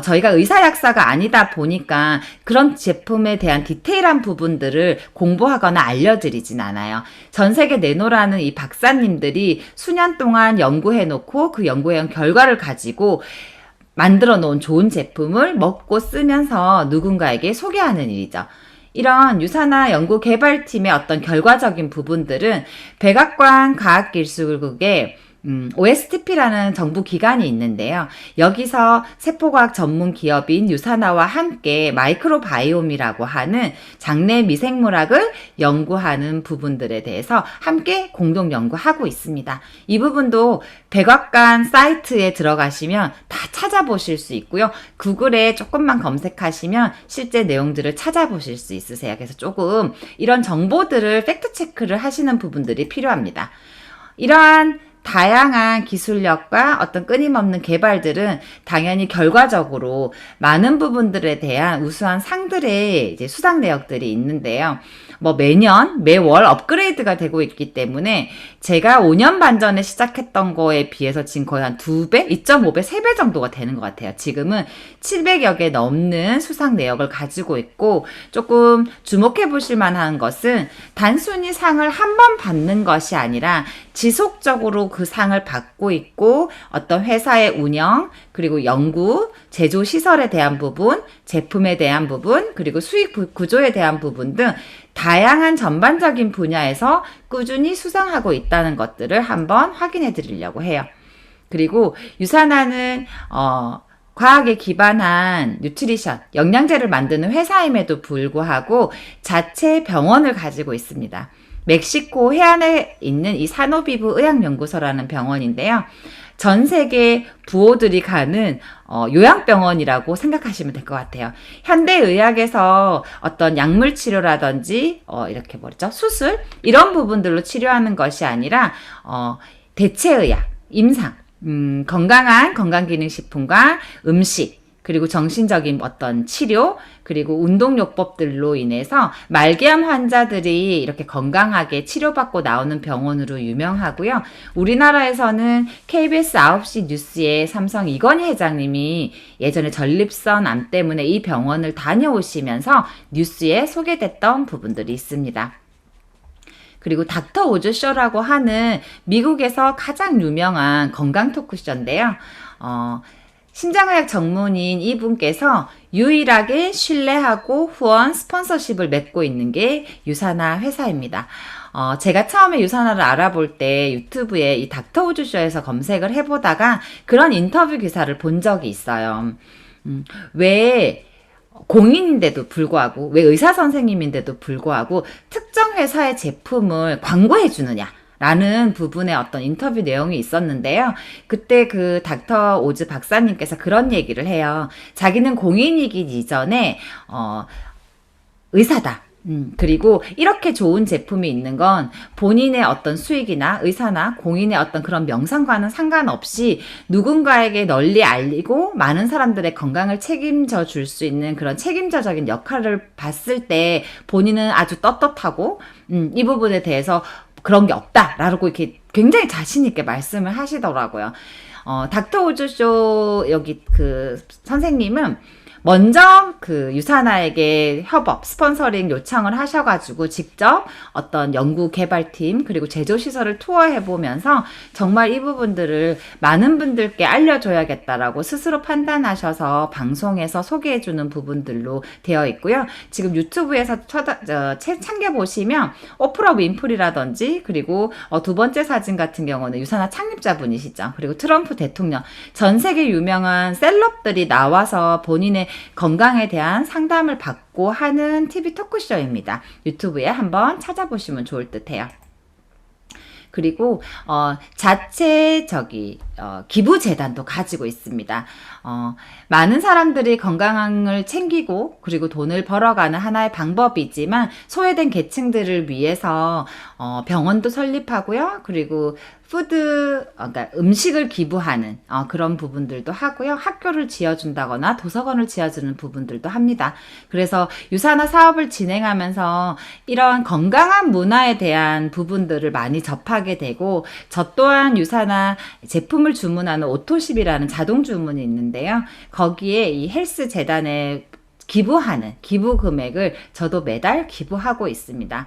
저희가 의사약사가 아니다 보니까 그런 제품에 대한 디테일한 부분들을 공부하거나 알려드리진 않아요. 전 세계 내노라는 이 박사님들이 수년 동안 연구해놓고 그 연구해온 결과를 가지고 만들어 놓은 좋은 제품을 먹고 쓰면서 누군가에게 소개하는 일이죠. 이런 유사나 연구개발팀의 어떤 결과적인 부분들은 백악관 과학기술국의 OSTP라는 정부 기관이 있는데요. 여기서 세포과학 전문 기업인 유사나와 함께 마이크로바이옴이라고 하는 장내 미생물학을 연구하는 부분들에 대해서 함께 공동 연구하고 있습니다. 이 부분도 백악관 사이트에 들어가시면 다 찾아보실 수 있고요. 구글에 조금만 검색하시면 실제 내용들을 찾아보실 수 있으세요. 그래서 조금 이런 정보들을 팩트체크를 하시는 부분들이 필요합니다. 이러한 다양한 기술력과 어떤 끊임없는 개발들은 당연히 결과적으로 많은 부분들에 대한 우수한 상들의 이제 수상 내역들이 있는데요. 매월 업그레이드가 되고 있기 때문에 제가 5년 반 전에 시작했던 거에 비해서 지금 거의 한 2배, 2.5배, 3배 정도가 되는 것 같아요. 지금은 700여 개 넘는 수상 내역을 가지고 있고 조금 주목해 보실 만한 것은 단순히 상을 한 번 받는 것이 아니라 지속적으로 그 상을 받고 있고 어떤 회사의 운영, 그리고 연구, 제조 시설에 대한 부분, 제품에 대한 부분, 그리고 수익 구조에 대한 부분 등 다양한 전반적인 분야에서 꾸준히 수상하고 있다는 것들을 한번 확인해 드리려고 해요. 그리고 유사나는 과학에 기반한 뉴트리션, 영양제를 만드는 회사임에도 불구하고 자체 병원을 가지고 있습니다. 멕시코 해안에 있는 이 사노비브 의학연구소라는 병원인데요. 전 세계 부호들이 가는 요양병원이라고 생각하시면 될 것 같아요. 현대의학에서 어떤 약물 치료라든지 이렇게 수술 이런 부분들로 치료하는 것이 아니라 대체의학, 임상, 건강한 건강기능식품과 음식, 그리고 정신적인 어떤 치료, 그리고 운동요법들로 인해서 말기암 환자들이 이렇게 건강하게 치료받고 나오는 병원으로 유명하고요. 우리나라에서는 KBS 9시 뉴스에 삼성 이건희 회장님이 예전에 전립선 암 때문에 이 병원을 다녀오시면서 뉴스에 소개됐던 부분들이 있습니다. 그리고 닥터 오즈 쇼라고 하는 미국에서 가장 유명한 건강 토크쇼인데요. 신장의학 전문인 이분께서 유일하게 신뢰하고 후원 스폰서십을 맺고 있는 게 유사나 회사입니다. 제가 처음에 유사나를 알아볼 때 유튜브에 이 닥터 우즈쇼에서 검색을 해보다가 그런 인터뷰 기사를 본 적이 있어요. 왜 공인인데도 불구하고, 왜 의사 선생님인데도 불구하고 특정 회사의 제품을 광고해 주느냐 라는 부분의 어떤 인터뷰 내용이 있었는데요. 그때 그 닥터 오즈 박사님께서 그런 얘기를 해요. 자기는 공인이기 이전에 의사다. 그리고 이렇게 좋은 제품이 있는 건 본인의 어떤 수익이나 의사나 공인의 어떤 그런 명성과는 상관없이 누군가에게 널리 알리고 많은 사람들의 건강을 책임져 줄 수 있는 그런 책임자적인 역할을 봤을 때 본인은 아주 떳떳하고 이 부분에 대해서 그런 게 없다라고 이렇게 굉장히 자신 있게 말씀을 하시더라고요. 닥터 오즈쇼 여기 그 선생님은 먼저 그 유사나에게 협업, 스폰서링 요청을 하셔가지고 직접 어떤 연구 개발팀 그리고 제조시설을 투어해보면서 정말 이 부분들을 많은 분들께 알려줘야겠다라고 스스로 판단하셔서 방송에서 소개해주는 부분들로 되어 있고요. 지금 유튜브에서 챙겨보시면 오프라 윈프리라든지 그리고 두 번째 사진 같은 경우는 유사나 창립자분이시죠. 그리고 트럼프 대통령, 전 세계 유명한 셀럽들이 나와서 본인의 건강에 대한 상담을 받고 하는 TV 토크쇼입니다. 유튜브에 한번 찾아보시면 좋을 듯해요. 그리고 자체 기부재단도 가지고 있습니다. 많은 사람들이 건강을 챙기고 그리고 돈을 벌어가는 하나의 방법이지만 소외된 계층들을 위해서 병원도 설립하고요. 그리고 그러니까 음식을 기부하는 그런 부분들도 하고요. 학교를 지어준다거나 도서관을 지어주는 부분들도 합니다. 그래서 유사나 사업을 진행하면서 이런 건강한 문화에 대한 부분들을 많이 접하게 되고 저 또한 유사나 제품을 주문하는 오토십이라는 자동 주문이 있는데요. 거기에 이 헬스 재단에 기부하는 기부 금액을 저도 매달 기부하고 있습니다.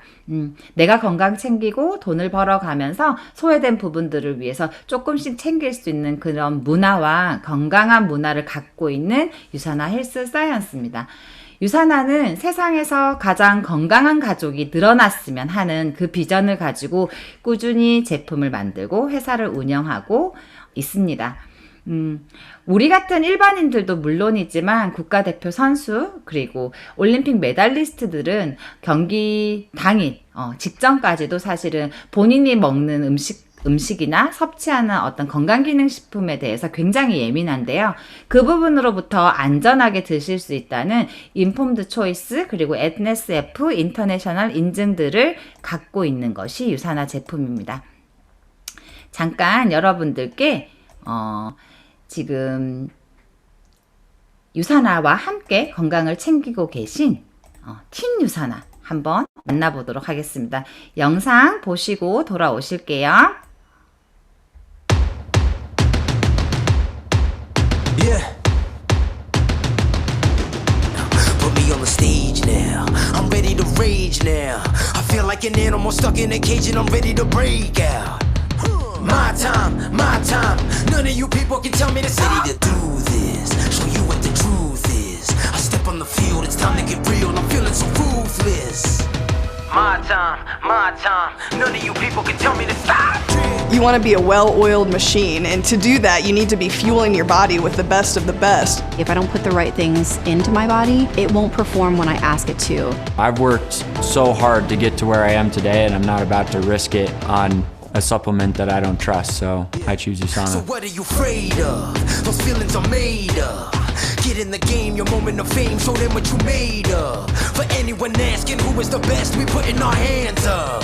내가 건강 챙기고 돈을 벌어가면서 소외된 부분들을 위해서 조금씩 챙길 수 있는 그런 문화와 건강한 문화를 갖고 있는 유사나 헬스 사이언스입니다. 유사나는 세상에서 가장 건강한 가족이 늘어났으면 하는 그 비전을 가지고 꾸준히 제품을 만들고 회사를 운영하고 있습니다. 우리 같은 일반인들도 물론이지만 국가대표 선수 그리고 올림픽 메달리스트들은 경기 당일 직전까지도 사실은 본인이 먹는 음식이나 섭취하는 어떤 건강기능식품에 대해서 굉장히 예민한데요. 그 부분으로부터 안전하게 드실 수 있다는 인폼드 초이스 그리고 NSF 인터내셔널 인증들을 갖고 있는 것이 유사나 제품입니다. 잠깐 여러분들께 지금 유사나와 함께 건강을 챙기고 계신 팀 유사나 한번 만나보도록 하겠습니다. 영상 보시고 돌아오실게요. Yeah. Put me on the stage now. I'm ready to rage now. I feel like an animal stuck in a cage and I'm ready to break out. My time, my time. None of you people can tell me to stop. Ready to do this, show you what the truth is. I step on the field, it's time to get real. I'm feeling so ruthless. My time, my time. None of you people can tell me to stop. You want to be a well-oiled machine, and to do that, you need to be fueling your body with the best of the best. If I don't put the right things into my body, it won't perform when I ask it to. I've worked so hard to get to where I am today, and I'm not about to risk it on a supplement that I don't trust, so I choose So USANA. what are you afraid of? Those feelings are made of. Get in the game, your moment of fame, show them what you made of. For anyone asking who is the best, we putting our hands up.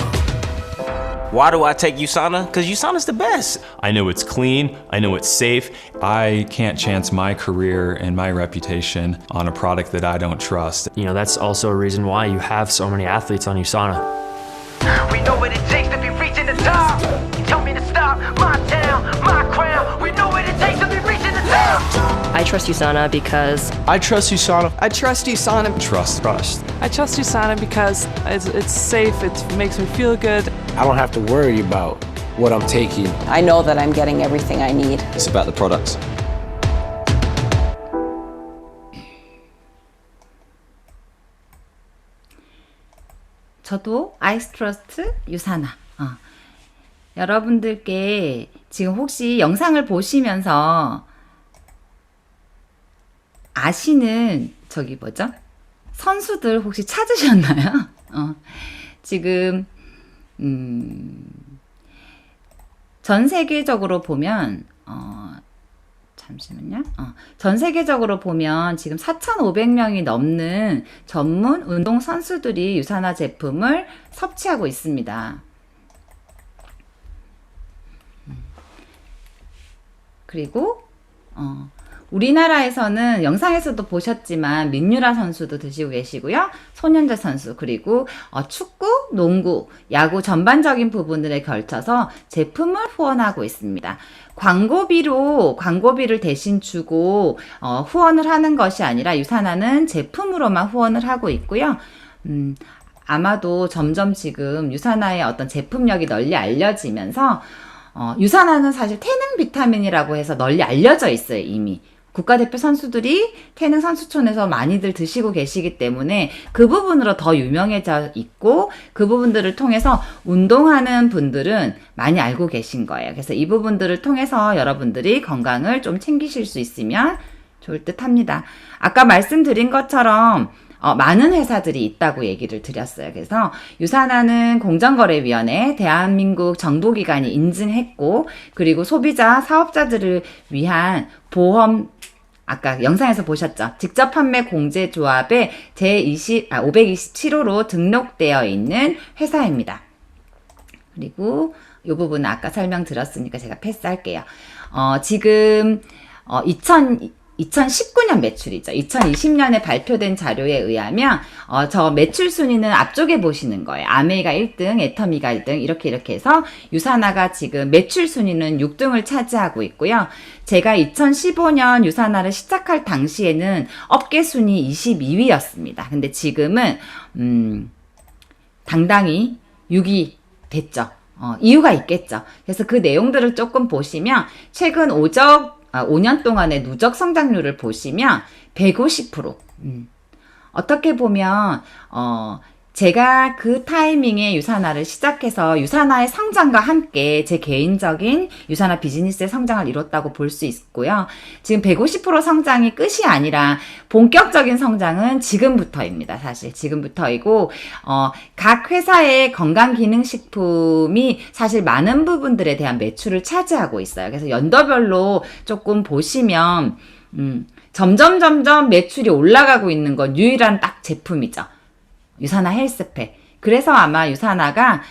Why do I take USANA? Because USANA's the best. I know it's clean, I know it's safe. I can't chance my career and my reputation on a product that I don't trust. You know, that's also a reason why you have so many athletes on USANA. We know what it takes to be reaching the top. You tell me to stop, my town, my crown. We know what it takes to be reaching the top. I trust USANA because I trust USANA. I trust USANA. Trust. I trust USANA because it's safe, it makes me feel good. I don't have to worry about what I'm taking. I know that I'm getting everything I need. It's about the products. 저도 아이스트러스트 유사나. 여러분들께 지금 혹시 영상을 보시면서 아시는 저기 뭐죠? 선수들 혹시 찾으셨나요? 지금 전 세계적으로 보면 잠시만요. 전 세계적으로 보면 지금 4,500명이 넘는 전문 운동 선수들이 유산화 제품을 섭취하고 있습니다. 그리고 우리나라에서는 영상에서도 보셨지만 민유라 선수도 드시고 계시고요. 손현재 선수 그리고 축구, 농구, 야구 전반적인 부분들에 걸쳐서 제품을 후원하고 있습니다. 광고비를 대신 주고 후원을 하는 것이 아니라 유산화는 제품으로만 후원을 하고 있고요. 아마도 점점 지금 유산화의 어떤 제품력이 널리 알려지면서 유산화는 사실 태능 비타민이라고 해서 널리 알려져 있어요, 이미. 국가대표 선수들이 태능 선수촌에서 많이들 드시고 계시기 때문에 그 부분으로 더 유명해져 있고 그 부분들을 통해서 운동하는 분들은 많이 알고 계신 거예요. 그래서 이 부분들을 통해서 여러분들이 건강을 좀 챙기실 수 있으면 좋을 듯 합니다. 아까 말씀드린 것처럼 많은 회사들이 있다고 얘기를 드렸어요. 그래서 유산화는 공정거래위원회, 대한민국 정보기관이 인증했고, 그리고 소비자, 사업자들을 위한 보험, 아까 영상에서 보셨죠? 직접 판매 공제조합에 제527호로 등록되어 있는 회사입니다. 그리고 이 부분은 아까 설명드렸으니까 제가 패스할게요. 지금 2019년 매출이죠. 2020년에 발표된 자료에 의하면 저 매출 순위는 앞쪽에 보시는 거예요. 아메이가 1등, 애터미가 1등 이렇게 해서 유산화가 지금 매출 순위는 6등을 차지하고 있고요. 제가 2015년 유산화를 시작할 당시에는 업계 순위 22위였습니다. 근데 지금은 당당히 6위 됐죠. 이유가 있겠죠. 그래서 그 내용들을 조금 보시면 최근 5년 동안의 누적 성장률을 보시면 150%. 어떻게 보면 제가 그 타이밍에 유산화를 시작해서 유산화의 성장과 함께 제 개인적인 유산화 비즈니스의 성장을 이뤘다고 볼 수 있고요. 지금 150% 성장이 끝이 아니라 본격적인 성장은 지금부터입니다. 사실 지금부터이고 각 회사의 건강기능식품이 사실 많은 부분들에 대한 매출을 차지하고 있어요. 그래서 연도별로 조금 보시면 점점 매출이 올라가고 있는 건 유일한 딱 제품이죠. 유산화 헬스팩. 그래서 아마 유산화가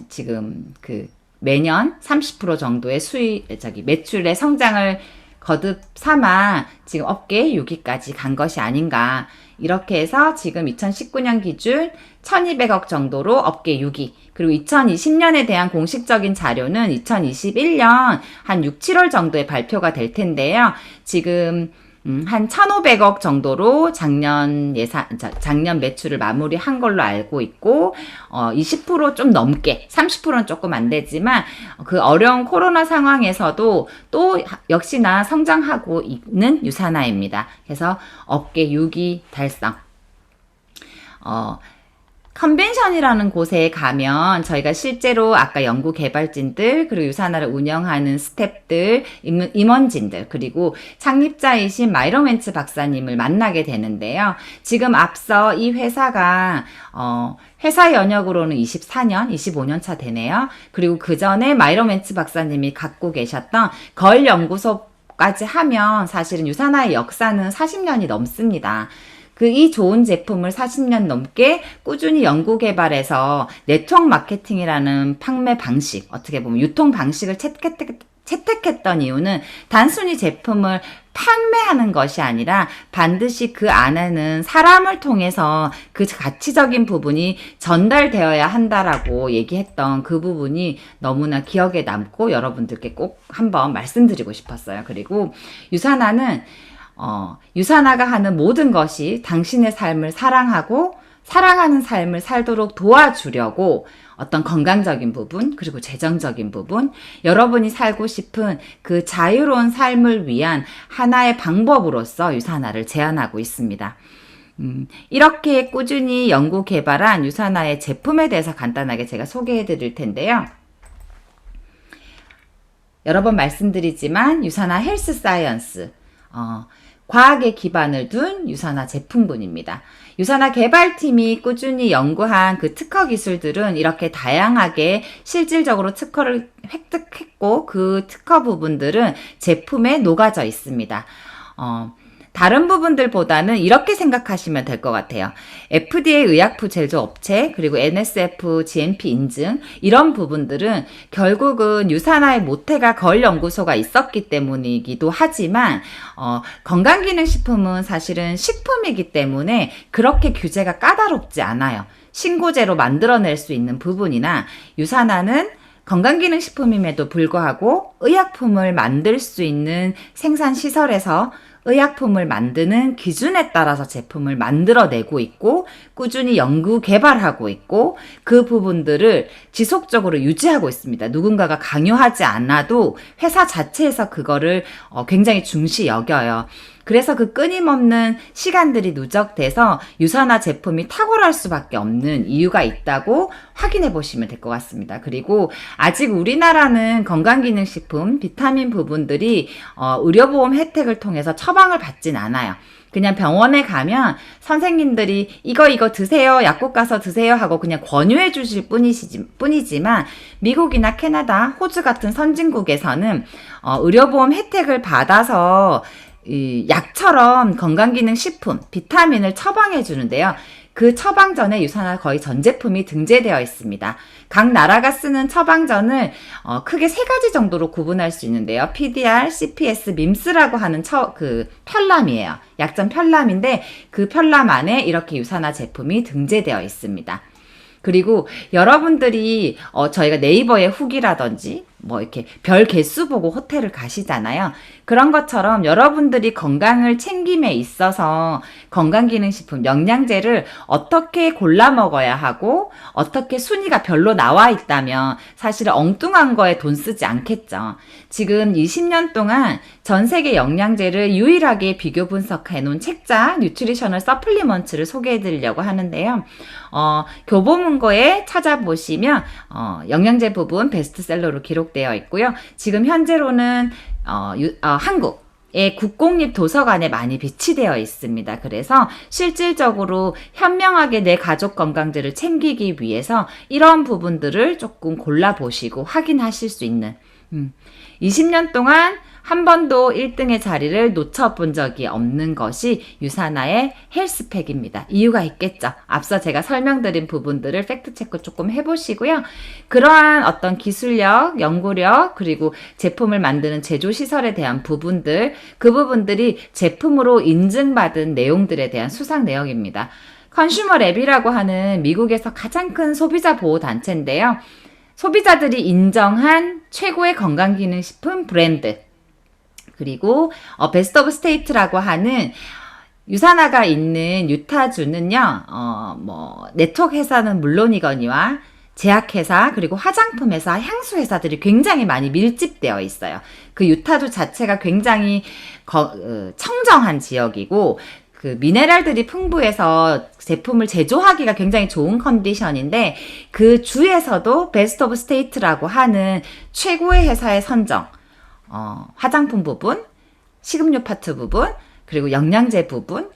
지금 매년 30% 정도의 매출의 성장을 거듭 삼아 지금 업계 6위까지 간 것이 아닌가. 이렇게 해서 지금 2019년 기준 1200억 정도로 업계 6위. 그리고 2020년에 대한 공식적인 자료는 2021년 한 6, 7월 정도에 발표가 될 텐데요. 지금 한 1,500억 정도로 작년 매출을 마무리한 걸로 알고 있고, 20% 좀 넘게, 30%는 조금 안 되지만, 그 어려운 코로나 상황에서도 또 역시나 성장하고 있는 유산화입니다. 그래서 업계 6위 달성. 컨벤션이라는 곳에 가면 저희가 실제로 아까 연구 개발진들 그리고 유산화를 운영하는 스태프들, 임원진들 그리고 창립자이신 마이런 웬츠 박사님을 만나게 되는데요. 지금 앞서 이 회사가 회사 연역으로는 24년, 25년 차 되네요. 그리고 그 전에 마이런 웬츠 박사님이 갖고 계셨던 걸 연구소까지 하면 사실은 유산화의 역사는 40년이 넘습니다. 이 좋은 제품을 40년 넘게 꾸준히 연구 개발해서 네트워크 마케팅이라는 판매 방식, 어떻게 보면 유통 방식을 채택했던 이유는 단순히 제품을 판매하는 것이 아니라 반드시 그 안에는 사람을 통해서 그 가치적인 부분이 전달되어야 한다라고 얘기했던 그 부분이 너무나 기억에 남고 여러분들께 꼭 한번 말씀드리고 싶었어요. 그리고 유산화는 유산화가 하는 모든 것이 당신의 삶을 사랑하고 사랑하는 삶을 살도록 도와주려고 어떤 건강적인 부분, 그리고 재정적인 부분, 여러분이 살고 싶은 그 자유로운 삶을 위한 하나의 방법으로서 유산화를 제안하고 있습니다. 이렇게 꾸준히 연구 개발한 유산화의 제품에 대해서 간단하게 제가 소개해 드릴 텐데요. 여러 번 말씀드리지만 유산화 헬스 사이언스, 과학에 기반을 둔 유산화 제품군입니다. 유산화 개발팀이 꾸준히 연구한 그 특허 기술들은 이렇게 다양하게 실질적으로 특허를 획득했고 그 특허 부분들은 제품에 녹아져 있습니다. 다른 부분들보다는 이렇게 생각하시면 될 것 같아요. FDA 의약품 제조업체 그리고 NSF GMP 인증 이런 부분들은 결국은 유산화의 모태가 걸 연구소가 있었기 때문이기도 하지만 건강기능식품은 사실은 식품이기 때문에 그렇게 규제가 까다롭지 않아요. 신고제로 만들어낼 수 있는 부분이나 유산화는 건강기능식품임에도 불구하고 의약품을 만들 수 있는 생산시설에서 의약품을 만드는 기준에 따라서 제품을 만들어내고 있고 꾸준히 연구 개발하고 있고 그 부분들을 지속적으로 유지하고 있습니다. 누군가가 강요하지 않아도 회사 자체에서 그거를 굉장히 중시 여겨요. 그래서 그 끊임없는 시간들이 누적돼서 유산화 제품이 탁월할 수밖에 없는 이유가 있다고 확인해 보시면 될 것 같습니다. 그리고 아직 우리나라는 건강기능식품, 비타민 부분들이 의료보험 혜택을 통해서 처방을 받진 않아요. 그냥 병원에 가면 선생님들이 이거 드세요, 약국 가서 드세요 하고 그냥 권유해 주실 뿐이지만 미국이나 캐나다, 호주 같은 선진국에서는 의료보험 혜택을 받아서 이 약처럼 건강기능식품, 비타민을 처방해 주는데요. 그 처방전에 유산화 거의 전 제품이 등재되어 있습니다. 각 나라가 쓰는 처방전을 크게 3가지 정도로 구분할 수 있는데요. PDR, CPS, MIMS라고 하는 편람이에요. 약점 편람인데 그 편람 안에 이렇게 유산화 제품이 등재되어 있습니다. 그리고 여러분들이 저희가 네이버의 후기라든지 뭐 이렇게 별 개수 보고 호텔을 가시잖아요. 그런 것처럼 여러분들이 건강을 챙김에 있어서 건강기능식품, 영양제를 어떻게 골라 먹어야 하고 어떻게 순위가 별로 나와 있다면 사실 엉뚱한 거에 돈 쓰지 않겠죠. 지금 20년 동안 전 세계 영양제를 유일하게 비교 분석해 놓은 책자 뉴트리셔널 서플리먼트를 소개해 드리려고 하는데요. 교보문고에 찾아보시면 영양제 부분 베스트셀러로 기록되어 있고요. 지금 현재로는 한국의 국공립 도서관에 많이 배치되어 있습니다. 그래서 실질적으로 현명하게 내 가족 건강들을 챙기기 위해서 이런 부분들을 조금 골라보시고 확인하실 수 있는 20년 동안 한 번도 1등의 자리를 놓쳐본 적이 없는 것이 유산화의 헬스팩입니다. 이유가 있겠죠. 앞서 제가 설명드린 부분들을 팩트체크 조금 해보시고요. 그러한 어떤 기술력, 연구력, 그리고 제품을 만드는 제조시설에 대한 부분들, 그 부분들이 제품으로 인증받은 내용들에 대한 수상 내역입니다. 컨슈머랩이라고 하는 미국에서 가장 큰 소비자 보호 단체인데요. 소비자들이 인정한 최고의 건강기능식품 브랜드, 그리고 베스트 오브 스테이트라고 하는 유산화가 있는 유타주는요, 네트워크 회사는 물론이거니와 제약회사, 그리고 화장품 회사, 향수 회사들이 굉장히 많이 밀집되어 있어요. 그 유타주 자체가 굉장히 청정한 지역이고, 그 미네랄들이 풍부해서 제품을 제조하기가 굉장히 좋은 컨디션인데 그 주에서도 베스트 오브 스테이트라고 하는 최고의 회사의 선정, 화장품 부분, 식음료 파트 부분, 그리고 영양제 부분,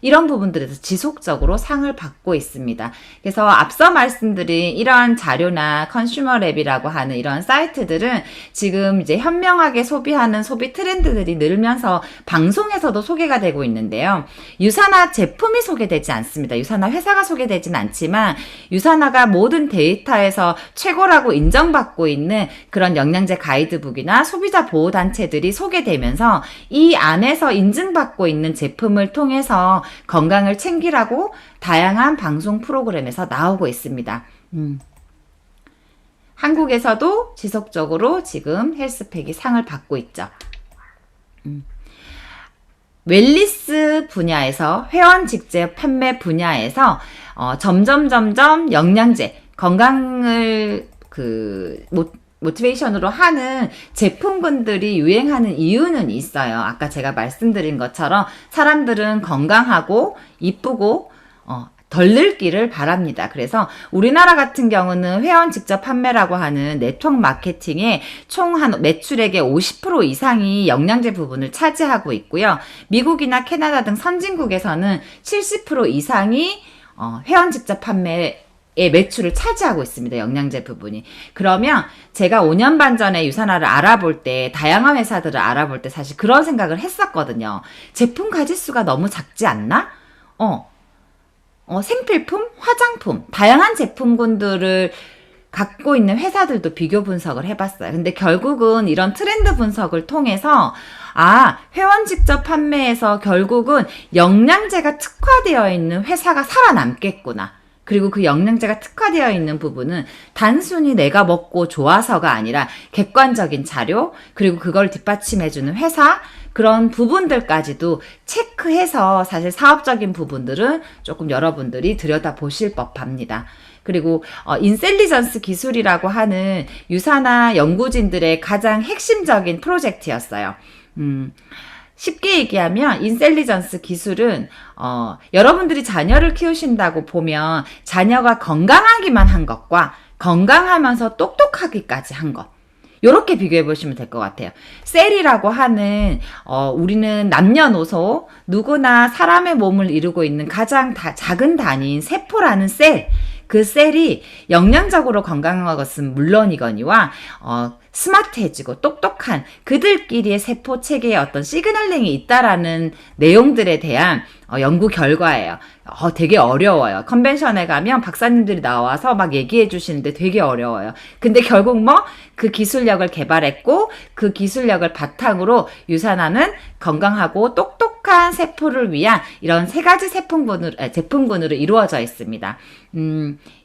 이런 부분들에서 지속적으로 상을 받고 있습니다. 그래서 앞서 말씀드린 이러한 자료나 컨슈머랩이라고 하는 이런 사이트들은 지금 이제 현명하게 소비하는 소비 트렌드들이 늘면서 방송에서도 소개가 되고 있는데요. 유산화 제품이 소개되지 않습니다. 유산화 회사가 소개되진 않지만 유산화가 모든 데이터에서 최고라고 인정받고 있는 그런 영양제 가이드북이나 소비자 보호단체들이 소개되면서 이 안에서 인증받고 있는 제품을 통해서 건강을 챙기라고 다양한 방송 프로그램에서 나오고 있습니다. 한국에서도 지속적으로 지금 헬스팩이 상을 받고 있죠. 웰니스 분야에서, 회원 직접 판매 분야에서 점점 영양제, 건강을 모티베이션으로 하는 제품군들이 유행하는 이유는 있어요. 아까 제가 말씀드린 것처럼 사람들은 건강하고 이쁘고 덜 늘기를 바랍니다. 그래서 우리나라 같은 경우는 회원 직접 판매라고 하는 네트워크 마케팅의 총 한 매출액의 50% 이상이 영양제 부분을 차지하고 있고요. 미국이나 캐나다 등 선진국에서는 70% 이상이 회원 직접 판매의 매출을 차지하고 있습니다. 영양제 부분이. 그러면 제가 5년 반 전에 유산화를 알아볼 때, 다양한 회사들을 알아볼 때 사실 그런 생각을 했었거든요. 제품 가짓수가 너무 작지 않나? 생필품, 화장품, 다양한 제품군들을 갖고 있는 회사들도 비교 분석을 해봤어요. 근데 결국은 이런 트렌드 분석을 통해서 회원 직접 판매에서 결국은 영양제가 특화되어 있는 회사가 살아남겠구나. 그리고 그 영양제가 특화되어 있는 부분은 단순히 내가 먹고 좋아서가 아니라 객관적인 자료, 그리고 그걸 뒷받침해주는 회사, 그런 부분들까지도 체크해서 사실 사업적인 부분들은 조금 여러분들이 들여다보실 법합니다. 그리고 인셀리전스 기술이라고 하는 유산화 연구진들의 가장 핵심적인 프로젝트였어요. 쉽게 얘기하면 인셀리전스 기술은 여러분들이 자녀를 키우신다고 보면 자녀가 건강하기만 한 것과 건강하면서 똑똑하기까지 한 것, 요렇게 비교해 보시면 될 것 같아요. 셀이라고 하는 우리는 남녀노소 누구나 사람의 몸을 이루고 있는 가장 작은 단위인 세포라는 셀, 그 셀이 영양적으로 건강한 것은 물론이거니와 스마트해지고 똑똑한 그들끼리의 세포 체계에 어떤 시그널링이 있다라는 내용들에 대한 연구 결과예요. 되게 어려워요. 컨벤션에 가면 박사님들이 나와서 막 얘기해 주시는데 되게 어려워요. 근데 결국 그 기술력을 개발했고 그 기술력을 바탕으로 유산화는 건강하고 똑똑한 세포를 위한 이런 세 가지 제품군으로 이루어져 있습니다.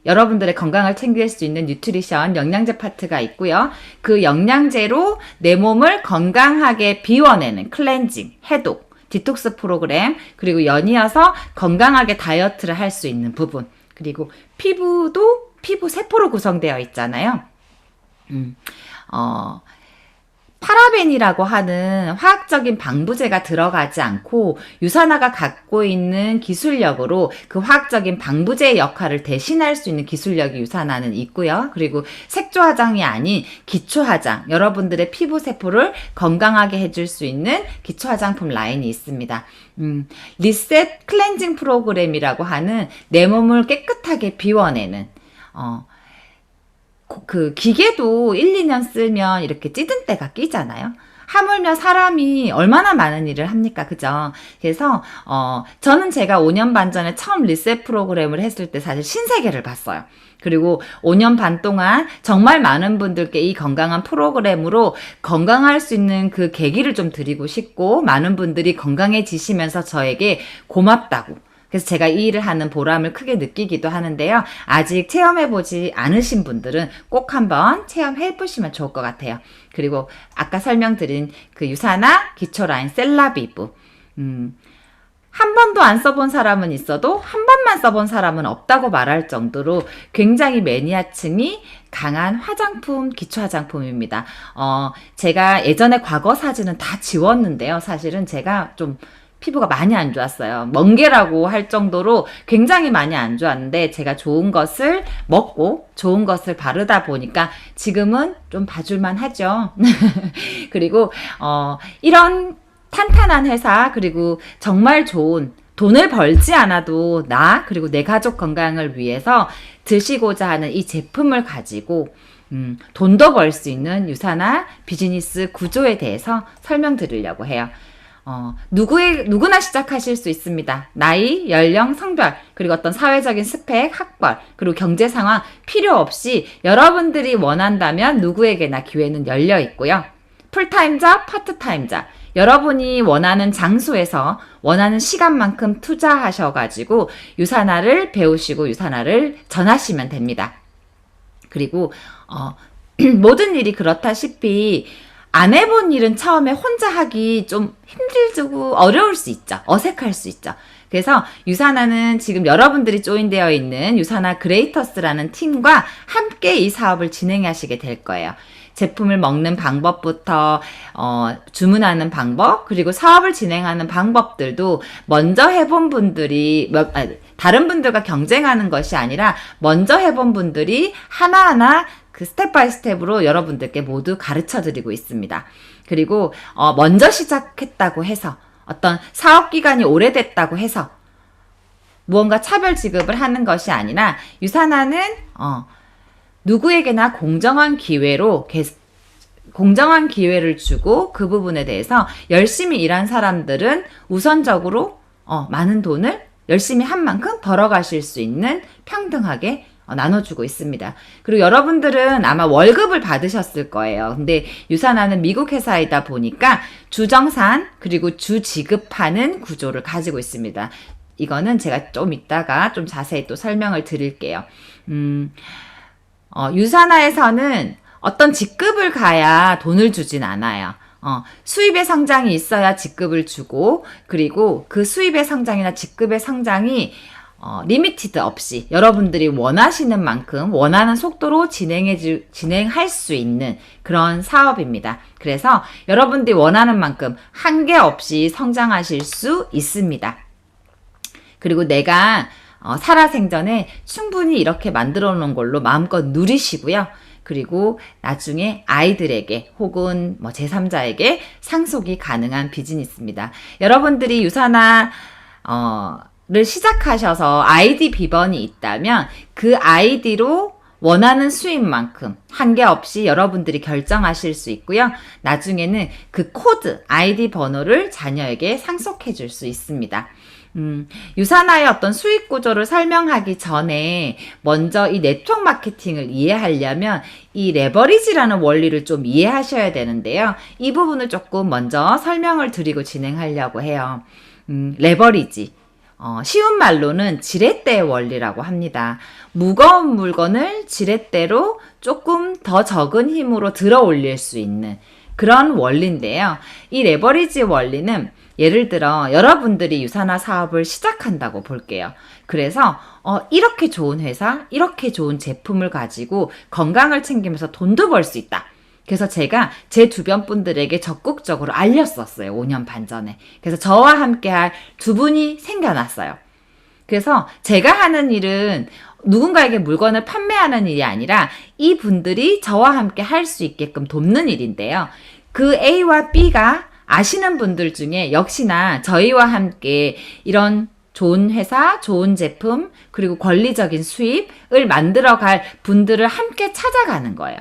여러분들의 건강을 챙길 수 있는 뉴트리션, 영양제 파트가 있고요. 그 영양제로 내 몸을 건강하게 비워내는 클렌징, 해독, 디톡스 프로그램, 그리고 연이어서 건강하게 다이어트를 할 수 있는 부분, 그리고 피부도 피부 세포로 구성되어 있잖아요. 파라벤이라고 하는 화학적인 방부제가 들어가지 않고 유산화가 갖고 있는 기술력으로 그 화학적인 방부제의 역할을 대신할 수 있는 기술력이 유산화는 있고요. 그리고 색조화장이 아닌 기초화장, 여러분들의 피부 세포를 건강하게 해줄 수 있는 기초화장품 라인이 있습니다. 리셋 클렌징 프로그램이라고 하는 내 몸을 깨끗하게 비워내는 그 기계도 1, 2년 쓰면 이렇게 찌든 때가 끼잖아요. 하물며 사람이 얼마나 많은 일을 합니까? 그죠? 그래서 저는 제가 5년 반 전에 처음 리셋 프로그램을 했을 때 사실 신세계를 봤어요. 그리고 5년 반 동안 정말 많은 분들께 이 건강한 프로그램으로 건강할 수 있는 그 계기를 좀 드리고 싶고, 많은 분들이 건강해지시면서 저에게 고맙다고, 그래서 제가 이 일을 하는 보람을 크게 느끼기도 하는데요. 아직 체험해보지 않으신 분들은 꼭 한번 체험해보시면 좋을 것 같아요. 그리고 아까 설명드린 그 유산화 기초라인 셀라비브, 한 번도 안 써본 사람은 있어도 한 번만 써본 사람은 없다고 말할 정도로 굉장히 매니아층이 강한 화장품, 기초 화장품입니다. 제가 예전에 과거 사진은 다 지웠는데요. 사실은 제가 좀 피부가 많이 안 좋았어요. 멍게라고 할 정도로 굉장히 많이 안 좋았는데, 제가 좋은 것을 먹고 좋은 것을 바르다 보니까 지금은 좀 봐줄만 하죠. 그리고 이런 탄탄한 회사, 그리고 정말 좋은, 돈을 벌지 않아도 나 그리고 내 가족 건강을 위해서 드시고자 하는 이 제품을 가지고 돈도 벌 수 있는 유산화 비즈니스 구조에 대해서 설명드리려고 해요. 누구나 시작하실 수 있습니다. 나이, 연령, 성별, 그리고 어떤 사회적인 스펙, 학벌, 그리고 경제 상황 필요 없이 여러분들이 원한다면 누구에게나 기회는 열려 있고요. 풀타임자, 파트타임자, 여러분이 원하는 장소에서 원하는 시간만큼 투자하셔가지고 유산화를 배우시고 유산화를 전하시면 됩니다. 그리고 모든 일이 그렇다시피 안 해본 일은 처음에 혼자 하기 좀 힘들고 어려울 수 있죠. 어색할 수 있죠. 그래서 유산화는 지금 여러분들이 조인되어 있는 유산화 그레이터스라는 팀과 함께 이 사업을 진행하시게 될 거예요. 제품을 먹는 방법부터 주문하는 방법, 그리고 사업을 진행하는 방법들도 먼저 해본 분들이 다른 분들과 경쟁하는 것이 아니라 먼저 해본 분들이 하나하나 그 스텝 바이 스텝으로 여러분들께 모두 가르쳐 드리고 있습니다. 그리고 먼저 시작했다고 해서 어떤 사업 기간이 오래됐다고 해서 무언가 차별 지급을 하는 것이 아니라 유산화는 누구에게나 공정한 기회를 주고 그 부분에 대해서 열심히 일한 사람들은 우선적으로 많은 돈을 열심히 한 만큼 벌어가실 수 있는 평등하게 나눠주고 있습니다. 그리고 여러분들은 아마 월급을 받으셨을 거예요. 근데 유산화는 미국 회사이다 보니까 주정산 그리고 주지급하는 구조를 가지고 있습니다. 이거는 제가 좀 이따가 좀 자세히 또 설명을 드릴게요. 유산화에서는 어떤 직급을 가야 돈을 주진 않아요. 수입의 성장이 있어야 직급을 주고, 그리고 그 수입의 성장이나 직급의 성장이 리미티드 없이 여러분들이 원하시는 만큼 원하는 속도로 진행할 수 있는 그런 사업입니다. 그래서 여러분들이 원하는 만큼 한계 없이 성장하실 수 있습니다. 그리고 내가 살아생전에 충분히 이렇게 만들어 놓은 걸로 마음껏 누리시고요. 그리고 나중에 아이들에게 혹은 제3자에게 상속이 가능한 비즈니스입니다. 여러분들이 유산화를 시작하셔서 아이디 비번이 있다면 그 아이디로 원하는 수입만큼 한계 없이 여러분들이 결정하실 수 있고요. 나중에는 그 코드, 아이디 번호를 자녀에게 상속해 줄 수 있습니다. 유산화의 어떤 수익 구조를 설명하기 전에 먼저 이 네트워크 마케팅을 이해하려면 이 레버리지라는 원리를 좀 이해하셔야 되는데요. 이 부분을 조금 먼저 설명을 드리고 진행하려고 해요. 레버리지. 쉬운 말로는 지렛대의 원리라고 합니다. 무거운 물건을 지렛대로 조금 더 적은 힘으로 들어 올릴 수 있는 그런 원리인데요. 이 레버리지 원리는 예를 들어 여러분들이 유산화 사업을 시작한다고 볼게요. 그래서 이렇게 좋은 회사, 이렇게 좋은 제품을 가지고 건강을 챙기면서 돈도 벌 수 있다. 그래서 제가 제 주변 분들에게 적극적으로 알렸었어요. 5년 반 전에. 그래서 저와 함께 할 두 분이 생겨났어요. 그래서 제가 하는 일은 누군가에게 물건을 판매하는 일이 아니라 이 분들이 저와 함께 할 수 있게끔 돕는 일인데요. 그 A와 B가 아시는 분들 중에 역시나 저희와 함께 이런 좋은 회사, 좋은 제품, 그리고 권리적인 수입을 만들어갈 분들을 함께 찾아가는 거예요.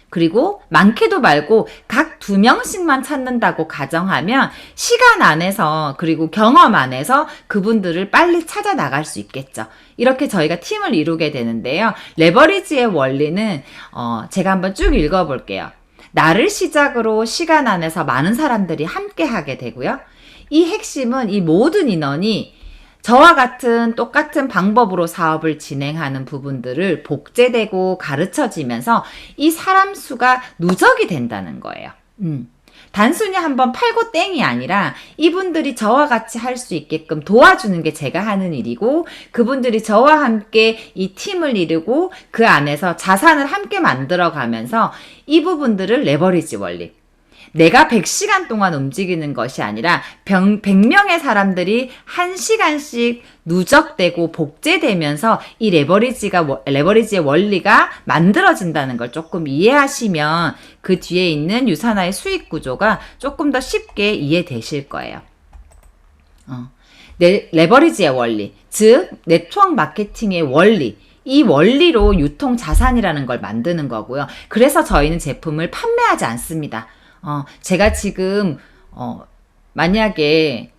그리고 많게도 말고 각 2명씩만 찾는다고 가정하면 시간 안에서 그리고 경험 안에서 그분들을 빨리 찾아 나갈 수 있겠죠. 이렇게 저희가 팀을 이루게 되는데요. 레버리지의 원리는 제가 한번 쭉 읽어볼게요. 나를 시작으로 시간 안에서 많은 사람들이 함께 하게 되고요. 이 핵심은 이 모든 인원이 저와 같은 똑같은 방법으로 사업을 진행하는 부분들을 복제되고 가르쳐지면서 이 사람 수가 누적이 된다는 거예요. 단순히 한번 팔고 땡이 아니라 이분들이 저와 같이 할 수 있게끔 도와주는 게 제가 하는 일이고 그분들이 저와 함께 이 팀을 이루고 그 안에서 자산을 함께 만들어가면서 이 부분들을 레버리지 원리. 내가 100시간 동안 움직이는 것이 아니라 100명의 사람들이 1시간씩 누적되고 복제되면서 이 레버리지의 원리가 만들어진다는 걸 조금 이해하시면 그 뒤에 있는 유산화의 수익 구조가 조금 더 쉽게 이해되실 거예요. 레버리지의 원리, 즉 네트워크 마케팅의 원리, 이 원리로 유통 자산이라는 걸 만드는 거고요. 그래서 저희는 제품을 판매하지 않습니다. 제가 지금 만약에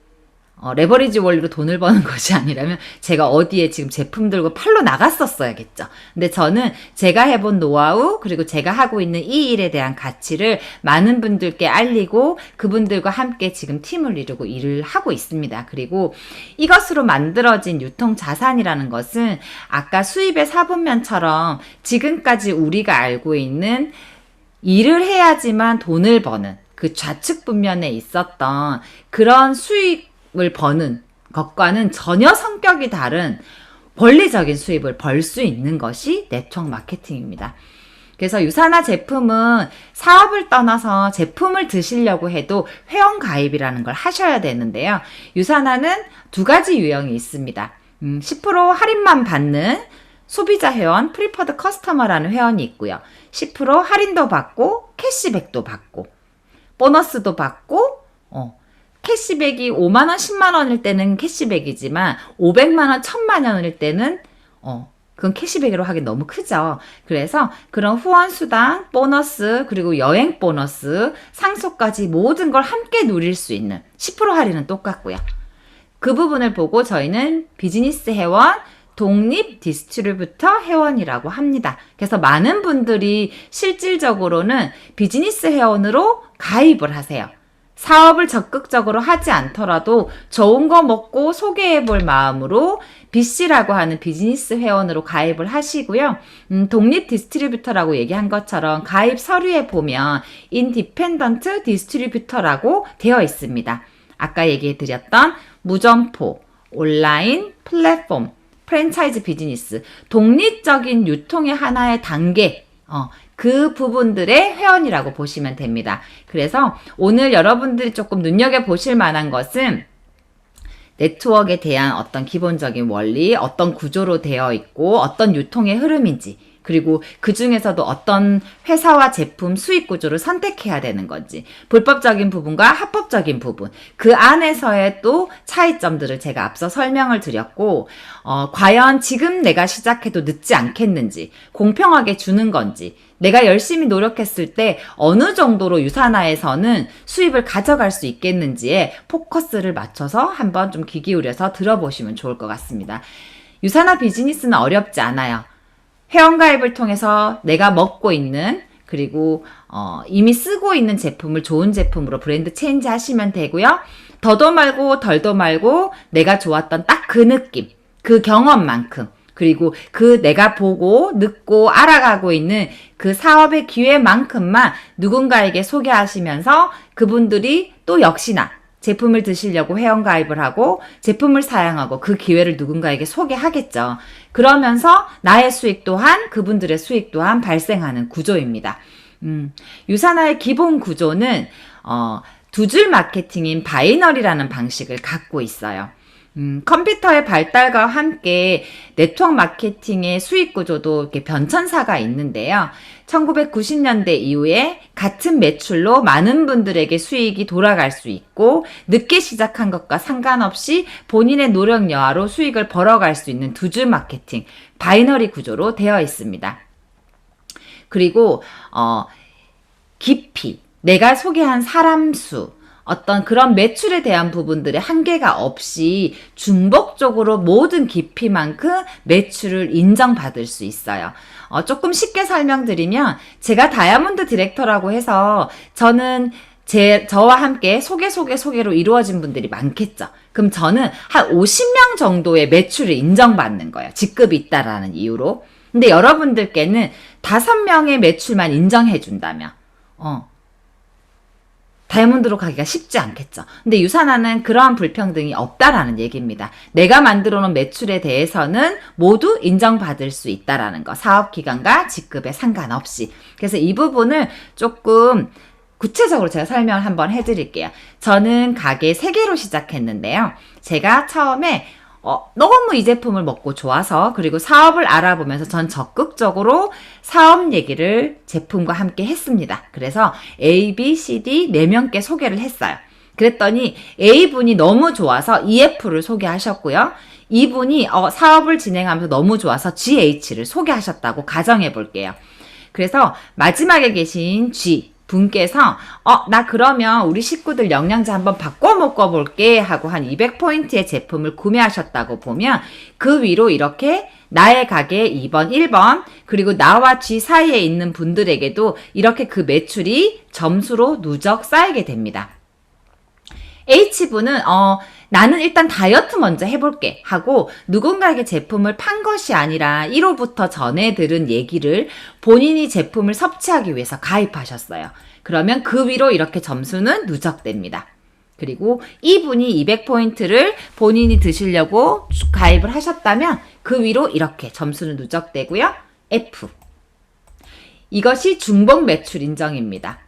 레버리지 원리로 돈을 버는 것이 아니라면 제가 어디에 지금 제품 들고 팔러 나갔었어야겠죠. 근데 저는 제가 해본 노하우 그리고 제가 하고 있는 이 일에 대한 가치를 많은 분들께 알리고 그분들과 함께 지금 팀을 이루고 일을 하고 있습니다. 그리고 이것으로 만들어진 유통 자산이라는 것은 아까 수입의 4분면처럼 지금까지 우리가 알고 있는 일을 해야지만 돈을 버는 그 좌측 분면에 있었던 그런 수익을 버는 것과는 전혀 성격이 다른 권리적인 수입을 벌 수 있는 것이 네트워크 마케팅입니다. 그래서 유산화 제품은 사업을 떠나서 제품을 드시려고 해도 회원 가입이라는 걸 하셔야 되는데요. 유산화는 두 가지 유형이 있습니다. 10% 할인만 받는 소비자 회원, 프리퍼드 커스터머라는 회원이 있고요. 10% 할인도 받고 캐시백도 받고 보너스도 받고 캐시백이 5만 원, 10만 원일 때는 캐시백이지만 500만 원, 1000만 원일 때는 그건 캐시백으로 하기 너무 크죠. 그래서 그런 후원 수당, 보너스, 그리고 여행 보너스, 상속까지 모든 걸 함께 누릴 수 있는 10% 할인은 똑같고요. 그 부분을 보고 저희는 비즈니스 회원, 독립 디스트리뷰터 회원이라고 합니다. 그래서 많은 분들이 실질적으로는 비즈니스 회원으로 가입을 하세요. 사업을 적극적으로 하지 않더라도 좋은 거 먹고 소개해 볼 마음으로 BC라고 하는 비즈니스 회원으로 가입을 하시고요. 독립 디스트리뷰터라고 얘기한 것처럼 가입 서류에 보면 인디펜던트 디스트리뷰터라고 되어 있습니다. 아까 얘기해 드렸던 무점포, 온라인, 플랫폼, 프랜차이즈 비즈니스, 독립적인 유통의 하나의 단계, 그 부분들의 회원이라고 보시면 됩니다. 그래서 오늘 여러분들이 조금 눈여겨보실 만한 것은 네트워크에 대한 어떤 기본적인 원리, 어떤 구조로 되어 있고 어떤 유통의 흐름인지, 그리고 그 중에서도 어떤 회사와 제품 수익 구조를 선택해야 되는 건지, 불법적인 부분과 합법적인 부분, 그 안에서의 또 차이점들을 제가 앞서 설명을 드렸고, 과연 지금 내가 시작해도 늦지 않겠는지, 공평하게 주는 건지, 내가 열심히 노력했을 때 어느 정도로 유산화에서는 수입을 가져갈 수 있겠는지에 포커스를 맞춰서 한번 좀 귀 기울여서 들어보시면 좋을 것 같습니다. 유산화 비즈니스는 어렵지 않아요. 회원가입을 통해서 내가 먹고 있는, 그리고 이미 쓰고 있는 제품을 좋은 제품으로 브랜드 체인지 하시면 되고요. 더도 말고 덜도 말고 내가 좋았던 딱 그 느낌, 그 경험만큼, 그리고 그 내가 보고 듣고 알아가고 있는 그 사업의 기회만큼만 누군가에게 소개하시면서 그분들이 또 역시나 제품을 드시려고 회원가입을 하고 제품을 사용하고 그 기회를 누군가에게 소개하겠죠. 그러면서 나의 수익 또한 그분들의 수익 또한 발생하는 구조입니다. 유산화의 기본 구조는 두 줄 마케팅인 바이너리라는 방식을 갖고 있어요. 컴퓨터의 발달과 함께 네트워크 마케팅의 수익 구조도 이렇게 변천사가 있는데요. 1990년대 이후에 같은 매출로 많은 분들에게 수익이 돌아갈 수 있고 늦게 시작한 것과 상관없이 본인의 노력 여하로 수익을 벌어갈 수 있는 두 줄 마케팅, 바이너리 구조로 되어 있습니다. 그리고 깊이, 내가 소개한 사람 수, 어떤 그런 매출에 대한 부분들의 한계가 없이 중복적으로 모든 깊이만큼 매출을 인정받을 수 있어요. 조금 쉽게 설명드리면 제가 다이아몬드 디렉터라고 해서 저와 함께 소개로 이루어진 분들이 많겠죠. 그럼 저는 한 50명 정도의 매출을 인정받는 거예요. 직급이 있다라는 이유로. 근데 여러분들께는 5명의 매출만 인정해 준다면 다이아몬드로 가기가 쉽지 않겠죠. 근데 유산화는 그러한 불평등이 없다라는 얘기입니다. 내가 만들어 놓은 매출에 대해서는 모두 인정받을 수 있다라는 거. 사업기간과 직급에 상관없이. 그래서 이 부분을 조금 구체적으로 제가 설명을 한번 해드릴게요. 저는 가게 3개로 시작했는데요. 제가 처음에 너무 이 제품을 먹고 좋아서, 그리고 사업을 알아보면서 전 적극적으로 사업 얘기를 제품과 함께 했습니다. 그래서 A, B, C, D 4명께 소개를 했어요. 그랬더니 A분이 너무 좋아서 EF를 소개하셨고요. 이분이 사업을 진행하면서 너무 좋아서 GH를 소개하셨다고 가정해 볼게요. 그래서 마지막에 계신 G 분께서 나 그러면 우리 식구들 영양제 한번 바꿔 먹어볼게 하고 한 200포인트의 제품을 구매하셨다고 보면 그 위로 이렇게 나의 가게 2번, 1번 그리고 나와 G 사이에 있는 분들에게도 이렇게 그 매출이 점수로 누적 쌓이게 됩니다. H분은 나는 일단 다이어트 먼저 해볼게 하고 누군가에게 제품을 판 것이 아니라 1호부터 전해 들은 얘기를 본인이 제품을 섭취하기 위해서 가입하셨어요. 그러면 그 위로 이렇게 점수는 누적됩니다. 그리고 이분이 200포인트를 본인이 드시려고 가입을 하셨다면 그 위로 이렇게 점수는 누적되고요. F. 이것이 중복 매출 인정입니다.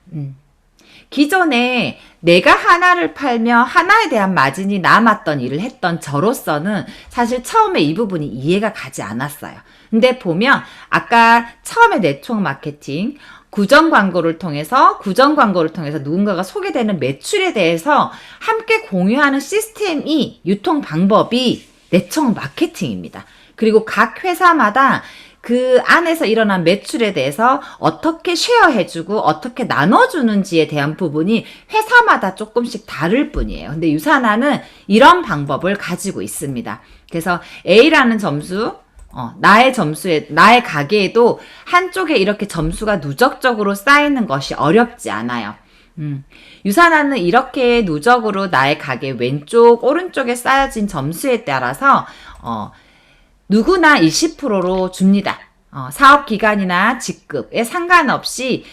기존에 내가 하나를 팔며 하나에 대한 마진이 남았던 일을 했던 저로서는 사실 처음에 이 부분이 이해가 가지 않았어요. 근데 보면 아까 처음에 네트워크 마케팅, 구정 광고를 통해서 누군가가 소개되는 매출에 대해서 함께 공유하는 시스템이, 유통 방법이 네트워크 마케팅입니다. 그리고 각 회사마다 그 안에서 일어난 매출에 대해서 어떻게 쉐어해주고 어떻게 나눠주는지에 대한 부분이 회사마다 조금씩 다를 뿐이에요. 근데 유산화는 이런 방법을 가지고 있습니다. 그래서 A라는 점수, 나의 가게에도 한쪽에 이렇게 점수가 누적적으로 쌓이는 것이 어렵지 않아요. 유산화는 이렇게 누적으로 나의 가게 왼쪽, 오른쪽에 쌓여진 점수에 따라서 누구나 20%로 줍니다. 사업 기간이나 직급에 상관없이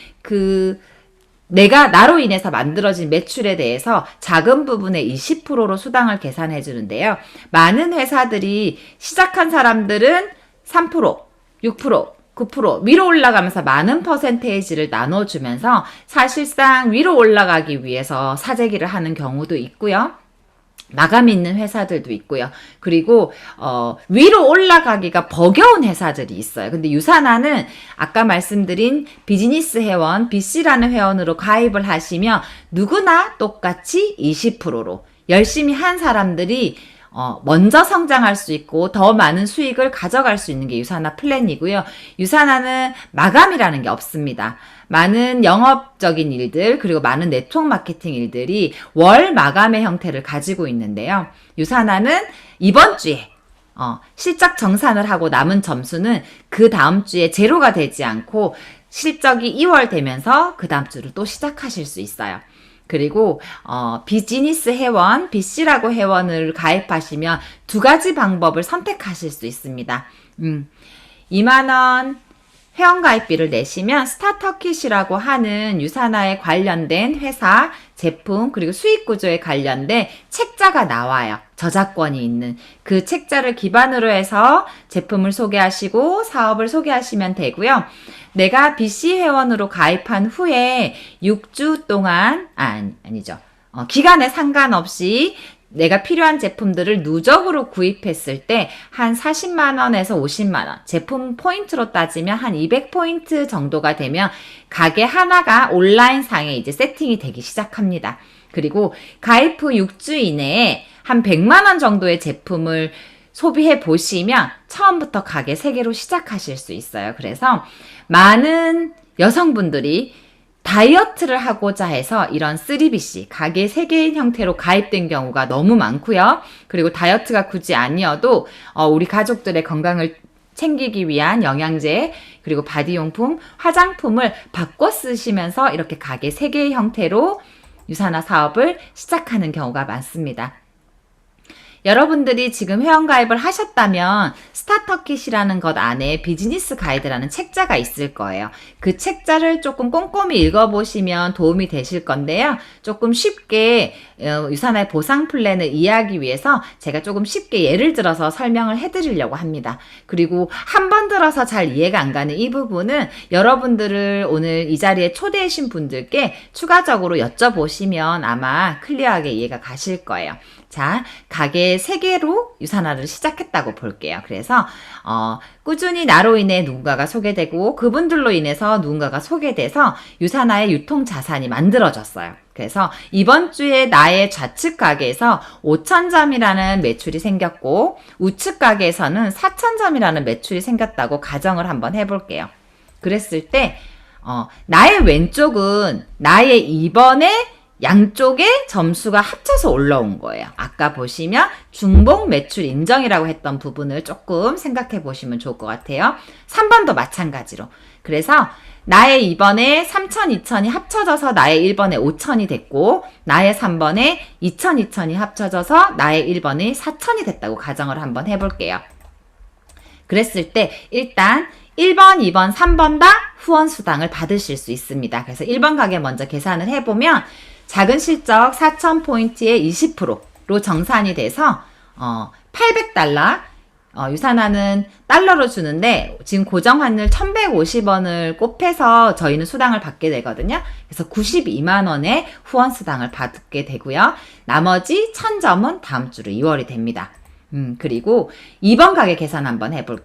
나로 인해서 만들어진 매출에 대해서 작은 부분의 20%로 수당을 계산해 주는데요. 많은 회사들이 시작한 사람들은 3%, 6%, 9% 위로 올라가면서 많은 퍼센테이지를 나눠주면서 사실상 위로 올라가기 위해서 사재기를 하는 경우도 있고요. 마감이 있는 회사들도 있고요. 그리고 위로 올라가기가 버거운 회사들이 있어요. 근데 유산화는 아까 말씀드린 비즈니스 회원, BC라는 회원으로 가입을 하시면 누구나 똑같이 20%로 열심히 한 사람들이 먼저 성장할 수 있고 더 많은 수익을 가져갈 수 있는 게 유산화 플랜이고요. 유산화는 마감이라는 게 없습니다. 많은 영업적인 일들, 그리고 많은 네트워크 마케팅 일들이 월 마감의 형태를 가지고 있는데요. 유산화는 이번 주에 실적 정산을 하고 남은 점수는 그 다음 주에 제로가 되지 않고 실적이 2월 되면서 그 다음 주를 또 시작하실 수 있어요. 그리고 비즈니스 회원, BC라고 회원을 가입하시면 두 가지 방법을 선택하실 수 있습니다. 2만원 회원가입비를 내시면 스타터킷이라고 하는 유산화에 관련된 회사, 제품, 그리고 수익구조에 관련된 책자가 나와요. 저작권이 있는 그 책자를 기반으로 해서 제품을 소개하시고 사업을 소개하시면 되고요. 내가 BC 회원으로 가입한 후에 6주 동안, 기간에 상관없이 내가 필요한 제품들을 누적으로 구입했을 때 한 40만원에서 50만원, 제품 포인트로 따지면 한 200포인트 정도가 되면 가게 하나가 온라인상에 이제 세팅이 되기 시작합니다. 그리고 가입 후 6주 이내에 한 100만원 정도의 제품을 소비해 보시면 처음부터 가게 3개로 시작하실 수 있어요. 그래서 많은 여성분들이 다이어트를 하고자 해서 이런 3BC, 가게 3개인 형태로 가입된 경우가 너무 많고요. 그리고 다이어트가 굳이 아니어도 우리 가족들의 건강을 챙기기 위한 영양제, 그리고 바디용품, 화장품을 바꿔 쓰시면서 이렇게 가게 3개의 형태로 유산화 사업을 시작하는 경우가 많습니다. 여러분들이 지금 회원가입을 하셨다면 스타터킷이라는 것 안에 비즈니스 가이드라는 책자가 있을 거예요. 그 책자를 조금 꼼꼼히 읽어보시면 도움이 되실 건데요. 조금 쉽게 유산화의 보상 플랜을 이해하기 위해서 제가 조금 쉽게 예를 들어서 설명을 해드리려고 합니다. 그리고 한 번 들어서 잘 이해가 안 가는 이 부분은 여러분들을 오늘 이 자리에 초대하신 분들께 추가적으로 여쭤보시면 아마 클리어하게 이해가 가실 거예요. 자, 가게 3개로 유산화를 시작했다고 볼게요. 그래서 꾸준히 나로 인해 누군가가 소개되고 그분들로 인해서 누군가가 소개돼서 유산화의 유통 자산이 만들어졌어요. 그래서 이번 주에 나의 좌측 가게에서 5,000점이라는 매출이 생겼고 우측 가게에서는 4,000점이라는 매출이 생겼다고 가정을 한번 해볼게요. 그랬을 때 나의 왼쪽은 나의 이번에 양쪽의 점수가 합쳐서 올라온 거예요. 아까 보시면 중복 매출 인정이라고 했던 부분을 조금 생각해 보시면 좋을 것 같아요. 3번도 마찬가지로. 그래서 나의 2번에 3,000, 2,000이 합쳐져서 나의 1번에 5,000이 됐고 나의 3번에 2,000, 2,000이 합쳐져서 나의 1번에 4,000이 됐다고 가정을 한번 해볼게요. 그랬을 때 일단 1번, 2번, 3번 다 후원 수당을 받으실 수 있습니다. 그래서 1번 가게 먼저 계산을 해보면 작은 실적 4,000포인트에 20%로 정산이 돼서 $800 유산화는 달러로 주는데 지금 고정 환율 1150원을 곱해서 저희는 수당을 받게 되거든요. 그래서 92만 원의 후원 수당을 받게 되고요. 나머지 1000점은 다음 주로 2월이 됩니다. 그리고 2번 가게 계산 한번 해볼게요.